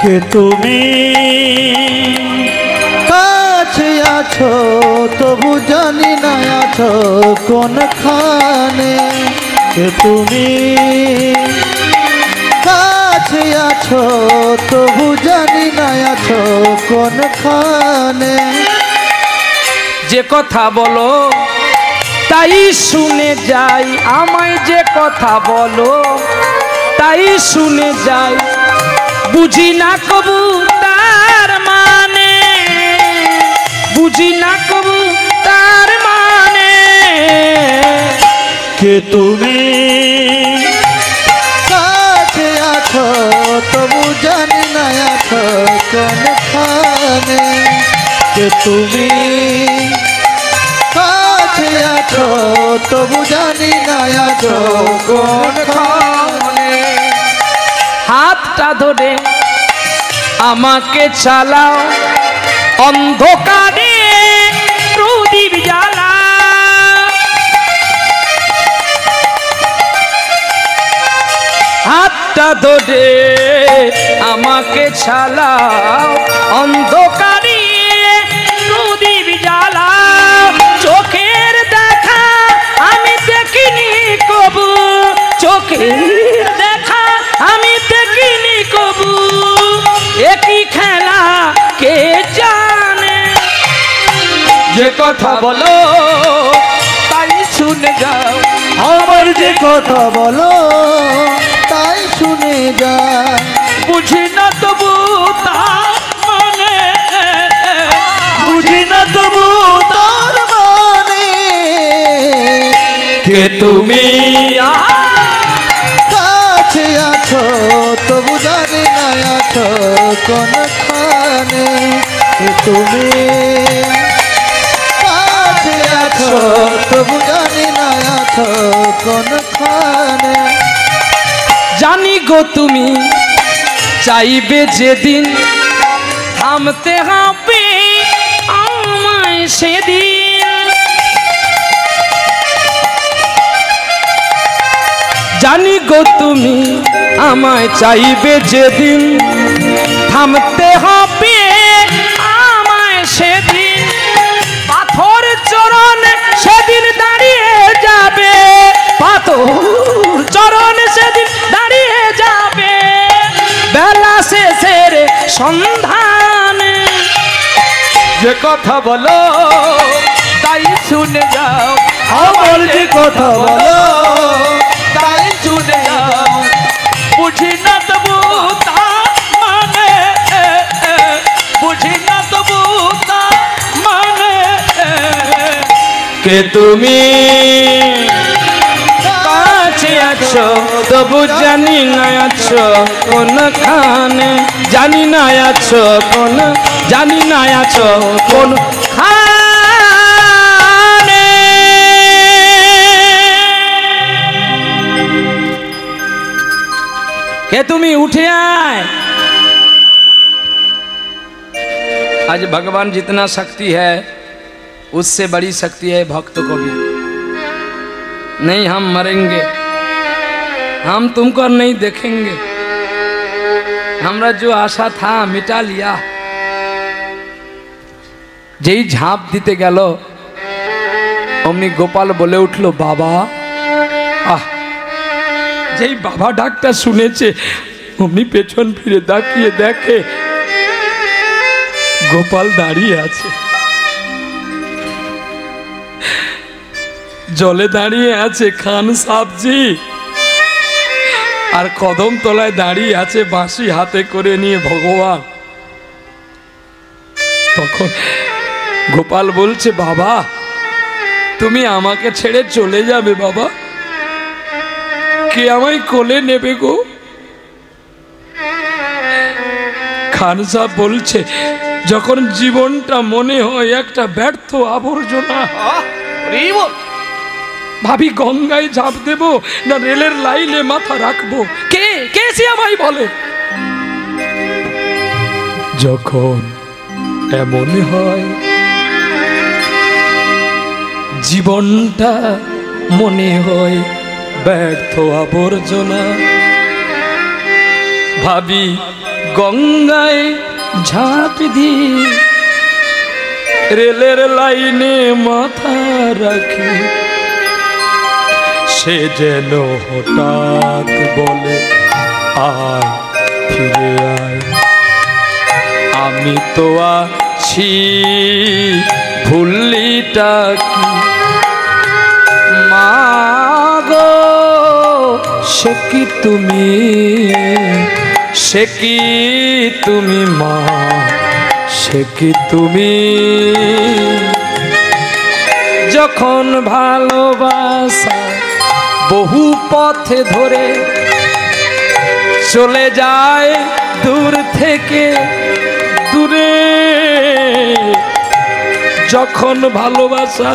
[SPEAKER 3] কে তুমি? কাছে আছো, তবু জানি না আছো কোনখানে। কে তুমি? কাছে আছো, তবু জানি না আছো কোনখানে।
[SPEAKER 1] যে কথা বলো তাই শুনে যাই, আমায় যে কথা বলো তাই শুনে যাই, বুঝি না কবু তার মানে, বুঝি না কবু তার মানে।
[SPEAKER 3] কে তুমি? কাছে আছো, তবু জানি না আছো কোনখানে। কে তুমি? কাছে আছো, তবু জানি না আছো কোনখানে।
[SPEAKER 1] হাতটা ধরে আমাকে চালাও, অন্ধকারে প্রদীপ জ্বালা। হাতটা ধরে আমাকে চালাও, অন্ধকারে প্রদীপ জ্বালা। চোখের দেখা আমি দেখিনি কবু, চোখের দেখা আমি দেখিনি কবু, একই খেলা কে জানে। যে কথা বলো তাই শুনে যাও,
[SPEAKER 3] আমার যে কথা বলো তাই শুনে যা।
[SPEAKER 1] বুঝি না তবু তার মানে,
[SPEAKER 3] বুঝি না তবু তার মানে।
[SPEAKER 1] কে তুমি?
[SPEAKER 3] কাছে আছো, তবু জানি না আছো কোনখানে। কে তুমি? কাছে আছো, তবু জানি না আছো কোনখানে।
[SPEAKER 1] জানি গো তুমি চাইবে যেদিন, থামতে হবে আমায় সেদিন। জানি গো তুমি আমায় চাইবে যেদিন, থামতে হবে আমায় সেদিন। পাথর চরণ সেদিন দাঁড়িয়ে যাবে, পাথর চরণ সেদিন দাঁড়িয়ে যাবে, বেলা শেষের সন্ধানে। যে কথা বলো তাই শুনে যাও,
[SPEAKER 3] আমার যে কথা বলো
[SPEAKER 1] তাই শুনে যাও, বুঝি না তবু তার মানে, বুঝি না তবু তার মানে। কে তুমি? কাছে আছো, তবু জানি না আছো কোনখানে, জানি না আছো কোন, জানি না আছো কোন খানে। কে তুমি? उठे आए। आज भगवान जितना शक्ति है उससे बड़ी शक्ति है भक्तों को भी। नहीं हम मरेंगे, हम तुमको नहीं देखेंगे, আমরা जो आशा था मिटा लिया। যেই ঝাঁপ দিতে গেল অমনি গোপাল বলে উঠলো বাবা। আহ, যেই বাবা ডাকটা শুনেছে অমনি পেছন ফিরে তাকিয়ে দেখে গোপাল দাঁড়িয়ে আছে, জলে দাঁড়িয়ে আছে খান সাবজি, আর কদম তলায় দাঁড়িয়ে আছে বাঁশি হাতে করে নিয়ে ভগবান। তখন গোপাল বলছে বাবা তুমি আমাকে ছেড়ে চলে যাবে বাবা, কে আমায় কোলে নেবে গো? খান সাহেব বলছে যখন জীবনটা মনে হয় একটা ব্যর্থ আবর্জনা, ভাবি গঙ্গায় ঝাঁপ দেব না রেলের লাইনে মাথা রাখবো, কে কে সে আমায় বলে? যখন এমন হয় জীবনটা মনে হয় ব্যর্থ আবর্জনা, ভাবি গঙ্গায় ঝাঁপ দি রেলের লাইনে মাথা রাখি, সে যেন হঠাৎ বলে আয় ফিরে আয়, আমি তো আছি ভুললিটা কি মাগো, সে কি তুমি, সে কি তুমি মা, সে কি তুমি? যখন ভালোবাসা বহু পথে ধরে চলে যায় দূর থেকে দূরে, যখন ভালোবাসা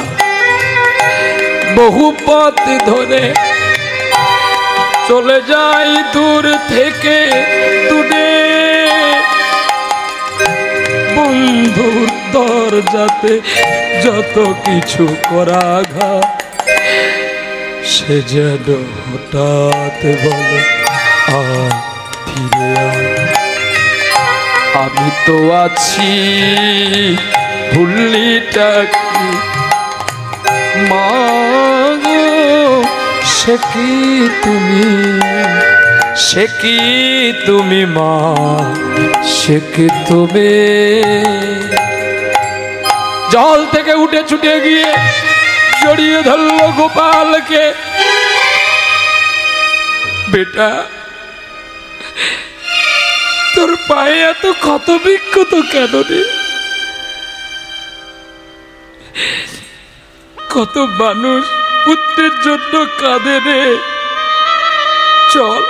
[SPEAKER 1] বহু পথ ধরে চলে যায় দূর থেকে দূরে, বন্ধুর দরজাতে যত কিছু করা ঘাত, সে যেন হঠাৎ বলে আয় ফিরে আয়, আমি তো আছি ভুললিটা কি মাগো, সে কি তুমি, সে কি তুমি মা, সে কি তুমি? জল থেকে উঠে ছুটে গিয়ে জড়িয়ে ধরলো গোপালকে, বেটা তোর পায়ে এত ক্ষত বিক্ষত কেন রে? কত মানুষ পুত্রের জন্য কাঁদে রে, চল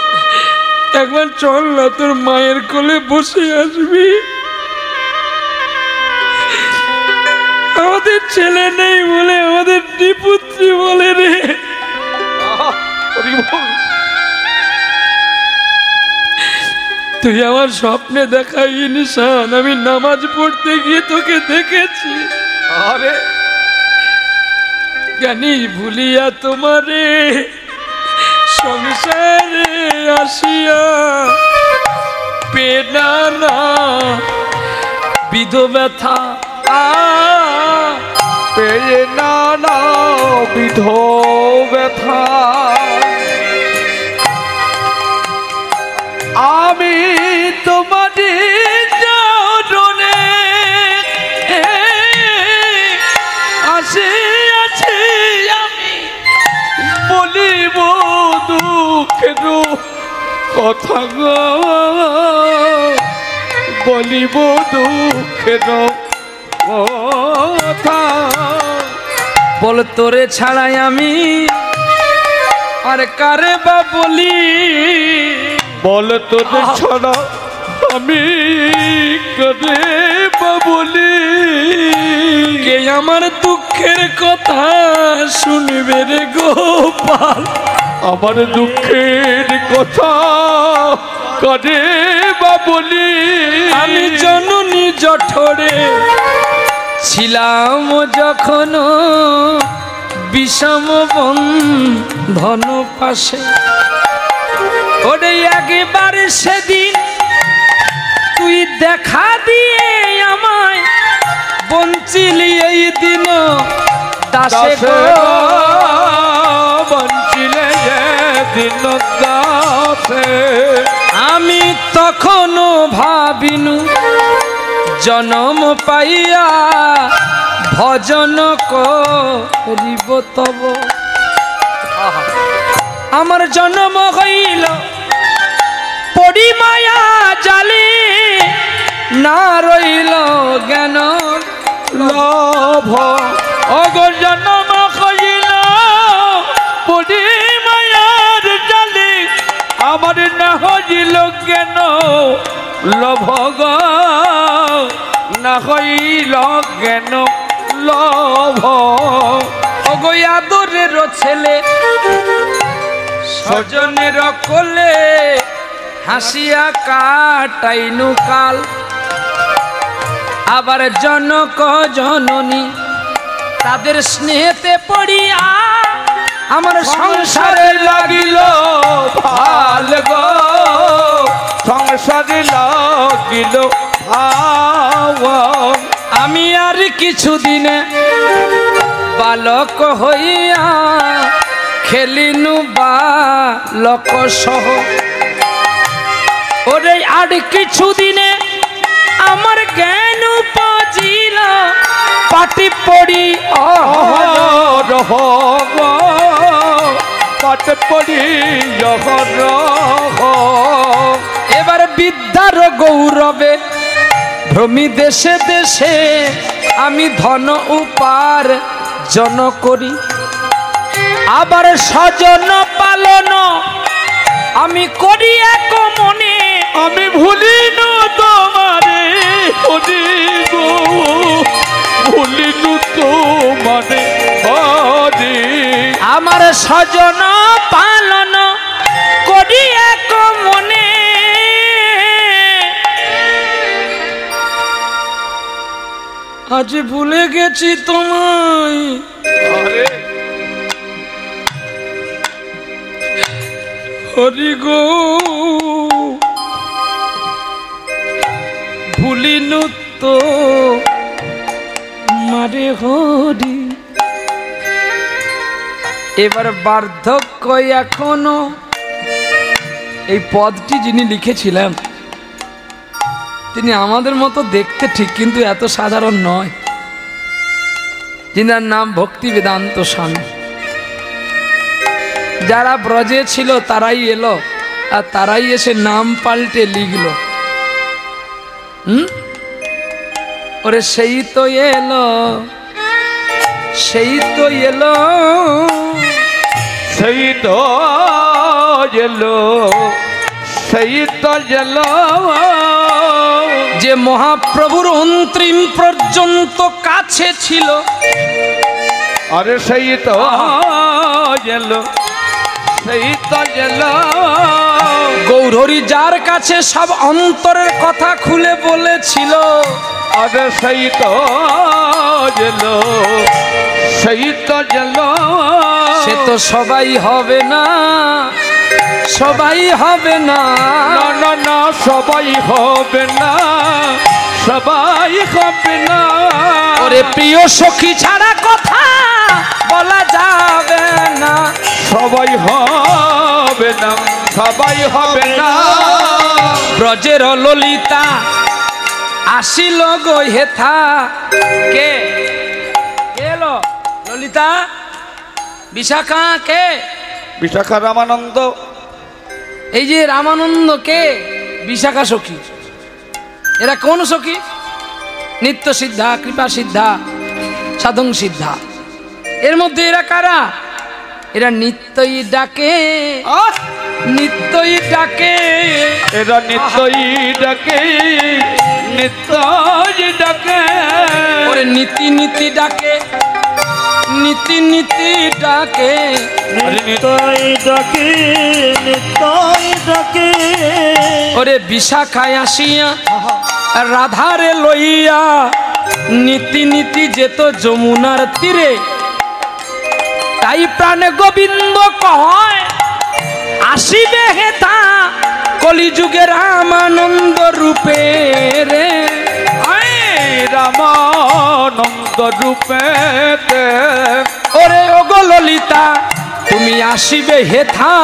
[SPEAKER 1] একবার চল না তোর মায়ের কোলে বসে আসবি, আমাদের ছেলে নেই বলে আমাদের নিপুত্রী বলে রে। তুই আমার স্বপ্নে দেখাই নিশান, আমি নামাজ পড়তে গিয়ে তোকে দেখেছি, আরে জানি ভুলিয়া তোমারে সংসারে আসিয়া পেনা না বিধ ব্যথা পেয়ে না না বিধ ব্যথা, আমি তোমাদের চরণে আসিয়াছি, আমি বলিব দুঃখের কথা গো, বলিব দুঃখের কথা, বল তোরে ছাড়াই আমি আর কারে বা বলি, বল তোরে ছাড়া আমি কারে বা বলি, কে আমার দুঃখের কথা শুনবে রে গোপাল, আমার দুঃখের কথা কারে বা বলি, আমি জননী জঠরে ছিলাম যখন বিষম বন্ধন পাশে, ওরে একবার সেদিন দেখা দিয়ে আমায় বঞ্চিলি এই দিন দাসে গো
[SPEAKER 2] বঞ্চিলে দিন দাসে
[SPEAKER 1] আমি তখনও ভাবিনু জনম পাইয়া ভজন করিব তব আমার জন্ম হইল পড়ি মায়া জালি না রইল জ্ঞান
[SPEAKER 2] লোভ অগো জন্ম হইল পড়ি মায়ার জালি আমার না হইল জ্ঞান লোভ গো না হইল জ্ঞান লোভ
[SPEAKER 1] ওগো আদরের ছেলে স্বজনের কোলে হাসিয়া কাটাইনু কাল আবার জনক জননী তাদের স্নেহেতে পড়িয়া আমার সংসারে লাগিল
[SPEAKER 2] ভাল গো সংসারে লাগিল ভাওয়া
[SPEAKER 1] আমি আর কিছুদিনে বালক হইয়া খেলিনু বালক সহ ওরে আর কিছুদিনে আমার জ্ঞান উপজিল পাটি পড়ি
[SPEAKER 2] রহ পাট পড়ি রহ
[SPEAKER 1] এবার বিদ্যার গৌরবে ভ্রমি দেশে দেশে আমি ধন উপার্জন করি আবার স্বজন পালন আমি করি এক মনে
[SPEAKER 2] আমি ভুলিনু তোমারে ভুলিনু তোমারে হরি
[SPEAKER 1] আমার স্বজন পালন করি এক মনে আজ ভুলে গেছি তোমায় হরি গো ভুলিনু তো মারে হরি এবার বার্ধক্য এখনো এই পদটি যিনি লিখেছিলেন তিনি আমাদের মতো দেখতে ঠিক কিন্তু এত সাধারণ নয় যিনার নাম ভক্তি বেদান্ত স্বামী যারা ব্রজে ছিল তারাই এলো আর তারাই এসে নাম পাল্টে লিখলো ওরে সেই তো এলো সেই তো এলো
[SPEAKER 2] সেই তো এলো সেই তো এলো
[SPEAKER 1] যে মহাপ্রভুর অন্তিম পর্যন্ত কাছে ছিল
[SPEAKER 2] আরে সেই তো এলো সেই তো এলো
[SPEAKER 1] গৌরহরি যার কাছে সব অন্তরের কথা খুলে বলেছিল
[SPEAKER 2] আরে সেই তো এলো সেই তো এলো
[SPEAKER 1] সে তো সবাই হবে না সবাই হবে না
[SPEAKER 2] না না না সবাই হবে না সবাই হবে না
[SPEAKER 1] ওরে প্রিয় সখী ছাড়া কথা বলা যাবে না
[SPEAKER 2] সবাই হবে না সবাই হবে না
[SPEAKER 1] ব্রজের ললিতা আসিল গো হেথা কে এলো ললিতা বিশাখা কে
[SPEAKER 2] বিশাখা রামানন্দ
[SPEAKER 1] এই যে রামানন্দ কে বিশাখা সখী এরা কোন সখী নিত্য সিদ্ধা কৃপা সিদ্ধা সাধন সিদ্ধা এর মধ্যে এরা কারা এরা নিত্যই ডাকে নিত্যই ডাকে
[SPEAKER 2] এরা নিত্যই ডাকে নিত্যই ডাকে
[SPEAKER 1] ওরে নীতি নীতি ডাকে নীতি নীতি ডাকে
[SPEAKER 3] নিতাই ডাকে নিতাই ডাকে
[SPEAKER 1] ওরে বিশাখায় আসিয়া রাধারে লইয়া নীতি নীতি যেত যমুনার তীরে তাই প্রাণ গোবিন্দ কয় আসিবে হেতা কলিযুগে রামানন্দ রূপে রে,
[SPEAKER 2] রামানন্দ রূপে
[SPEAKER 1] ওরে ওগো ললিতা তুমি আসিবে হেথা,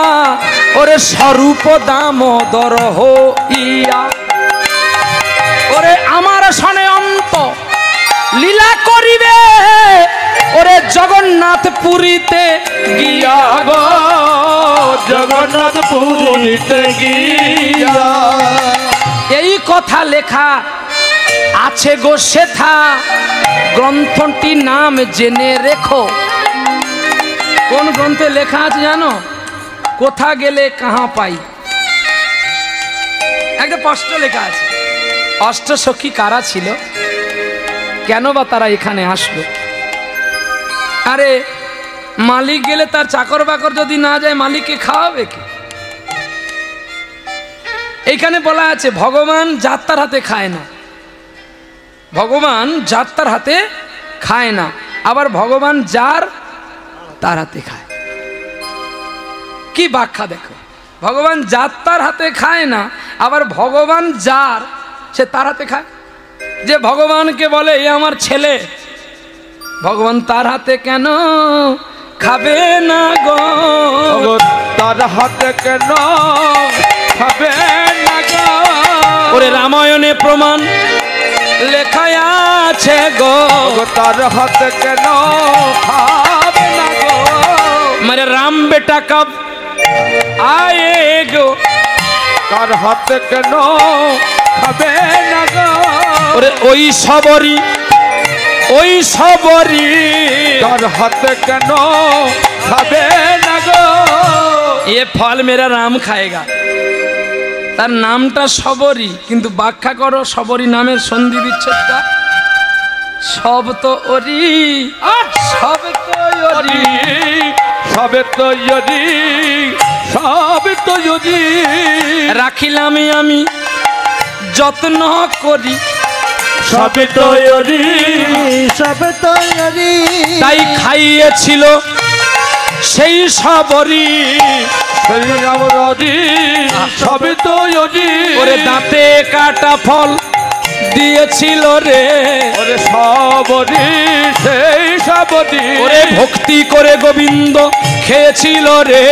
[SPEAKER 1] ওরে স্বরূপ দামোদর হইয়া, ওরে আমার সনে অন্ত লীলা করিবে, ওরে জগন্নাথ পুরীতে গিয়া গো,
[SPEAKER 2] জগন্নাথ পুরীতে গিয়া।
[SPEAKER 1] এই কথা লেখা আছে গো সেথা, গ্রন্থটি নাম জেনে রেখো। কোন গ্রন্থে লেখা আছে জানো? কোথা গেলে কাহা পাই, একটা স্পষ্ট লেখা আছে। অষ্টসখী কারা ছিল, কেন বা তারা এখানে আসলো? আরে মালিক গেলে তার চাকর বাকর যদি না যায় মালিককে খাওয়াবে কি? এইখানে বলা আছে ভগবান যাত্রার হাতে খায় না, ভগবান যাত্রার হাতে খায় না, আবার ভগবান যার তার হাতে খায়। কি ব্যাখ্যা দেখো, ভগবান যাত্রার হাতে খায় না, আবার ভগবান যার সে তার হাতে খায়। যে ভগবানকে বলে এ আমার ছেলে, ভগবান তার হাতে কেন খাবে না গো,
[SPEAKER 2] তার হাতে কেন খাবে না গো।
[SPEAKER 1] ওরে রামায়ণে প্রমাণ লেখা আছে গো,
[SPEAKER 2] তার হাতে কেন খাবে না গো।
[SPEAKER 1] मेरे राम बेटा कब आएगो,
[SPEAKER 2] তার হাতে কেন খাবে না গো।
[SPEAKER 1] ওরে ওই সবরি
[SPEAKER 2] তার হাতে কেন খাবে না গো।
[SPEAKER 1] ये फल मेरा राम खाएगा। তার নামটা সবরি, কিন্তু ব্যাখ্যা করো সবরি নামের সন্ধি বিচ্ছেদটা। সব তো ওরি, সব তো ওরি,
[SPEAKER 2] সবে তো যদি, সবে তো যদি
[SPEAKER 1] রাখিলাম আমি যত্ন করি,
[SPEAKER 2] সবে তো যদি,
[SPEAKER 3] সবে তৈরি
[SPEAKER 1] তাই খাইয়েছিল সেই সবরি।
[SPEAKER 2] সেই আমরাদি সবে তো যদি।
[SPEAKER 1] ওরে দাঁতে কাটা ফল দিয়েছিল রে,
[SPEAKER 2] ওরে সবরি সেই সবরি।
[SPEAKER 1] ওরে ভক্তি করে গোবিন্দ খেয়েছিল রে,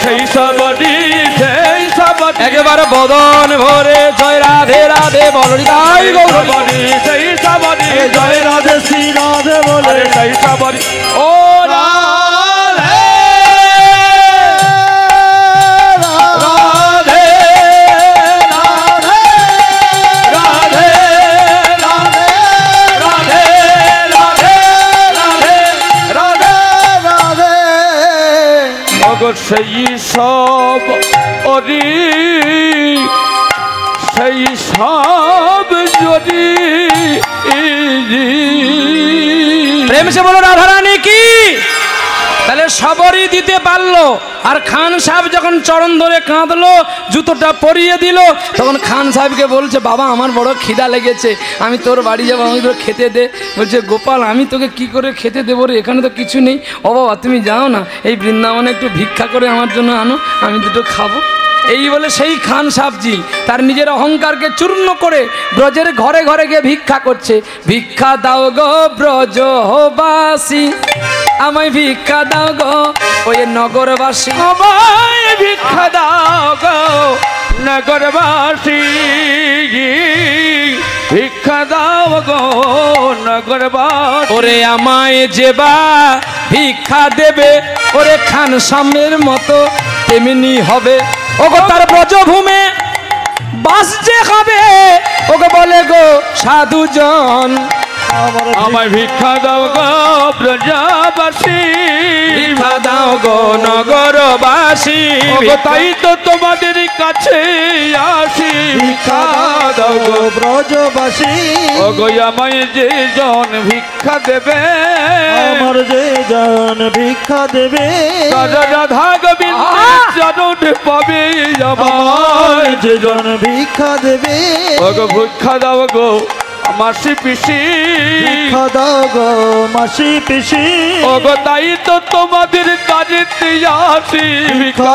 [SPEAKER 2] সেই সবরি সেই সবরি।
[SPEAKER 1] একেবারে বদন ভরে জয় রাধে রাধে বলি তাই গৌরবী,
[SPEAKER 2] সেই সবরি জয় রাধে শ্রী রাধে বলে সেই সবরি।
[SPEAKER 1] ও রাধে রাধে রাধে রাধে রাধে রাধে রাধে রাধে
[SPEAKER 3] রাধে
[SPEAKER 2] অগর সেই সব অরি, সেই সব যদি।
[SPEAKER 1] প্রেম সে বলো রাধা রানী কি। তাহলে সবরই দিতে পারলো, আর খান সাহেব যখন চরণ ধরে কাঁদলো, জুতোটা পরিয়ে দিল, তখন খান সাহেবকে বলছে বাবা আমার বড় খিদা লেগেছে, আমি তোর বাড়ি যাবো, আমি তোর খেতে দে। বলছে গোপাল আমি তোকে কি করে খেতে দেবো রে, এখানে তো কিছু নেই। ও বাবা তুমি যাও না, এই বৃন্দাবনে একটু ভিক্ষা করে আমার জন্য আনো, আমি দুটো খাবো। এই বলে সেই খান সাহেবজি তার নিজের অহংকারকে চূর্ণ করে ব্রজের ঘরে ঘরে গিয়ে ভিক্ষা করছে। ভিক্ষা দাও গো ব্রজবাসী, আমায় ভিক্ষা দাও গো ওই নগরবাসী,
[SPEAKER 2] আমায় ভিক্ষা দাও গো নগরবাসী, ভিক্ষা দাও গো নগরবাসী।
[SPEAKER 1] ওরে আমায় যেবা ভিক্ষা দেবে, ওরে খান সামের মতো তেমনি হবে। ওগো তার ব্রজভূমে বাস যে হবে, ওগো বলে গো সাধুজন,
[SPEAKER 2] আমায় ভিক্ষা দাও গো ব্রজবাসী,
[SPEAKER 1] ভিক্ষা দাও গো নগরবাসী।
[SPEAKER 2] ওগো তাই তো তোমাদের কাছে আসি, ভিক্ষা দাও গো
[SPEAKER 3] ব্রজবাসী।
[SPEAKER 2] ওগো আমায় যে জন ভিক্ষা দেবে,
[SPEAKER 3] আমার যে জন ভিক্ষা দেবে,
[SPEAKER 2] রাধা গোবিন্দ চরণ পাবে
[SPEAKER 3] আমার
[SPEAKER 2] আমায়
[SPEAKER 3] যে জন ভিক্ষা দেবে।
[SPEAKER 2] ওগো ভিক্ষা দাও গো মাসি পিসি
[SPEAKER 3] ভিক্ষা দাও গো মাসি পিসি
[SPEAKER 2] ওগো তাই তো তোমাদের দারিদ্রে আসি
[SPEAKER 3] ভিক্ষা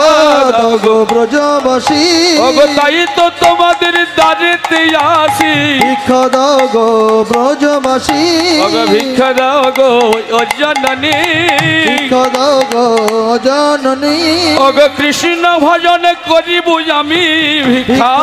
[SPEAKER 3] দাও গো ব্রজবাসী
[SPEAKER 2] ওগো তাই তো তোমাদের দারিদ্রে আসি
[SPEAKER 3] ভিক্ষা দাও গো ব্রজবাসী
[SPEAKER 2] ওগো ভিক্ষা দাও গো ও জননী
[SPEAKER 3] ভিক্ষা দাও গো জননী
[SPEAKER 2] ওগো কৃষ্ণ ভজন করিব আমি ভিক্ষা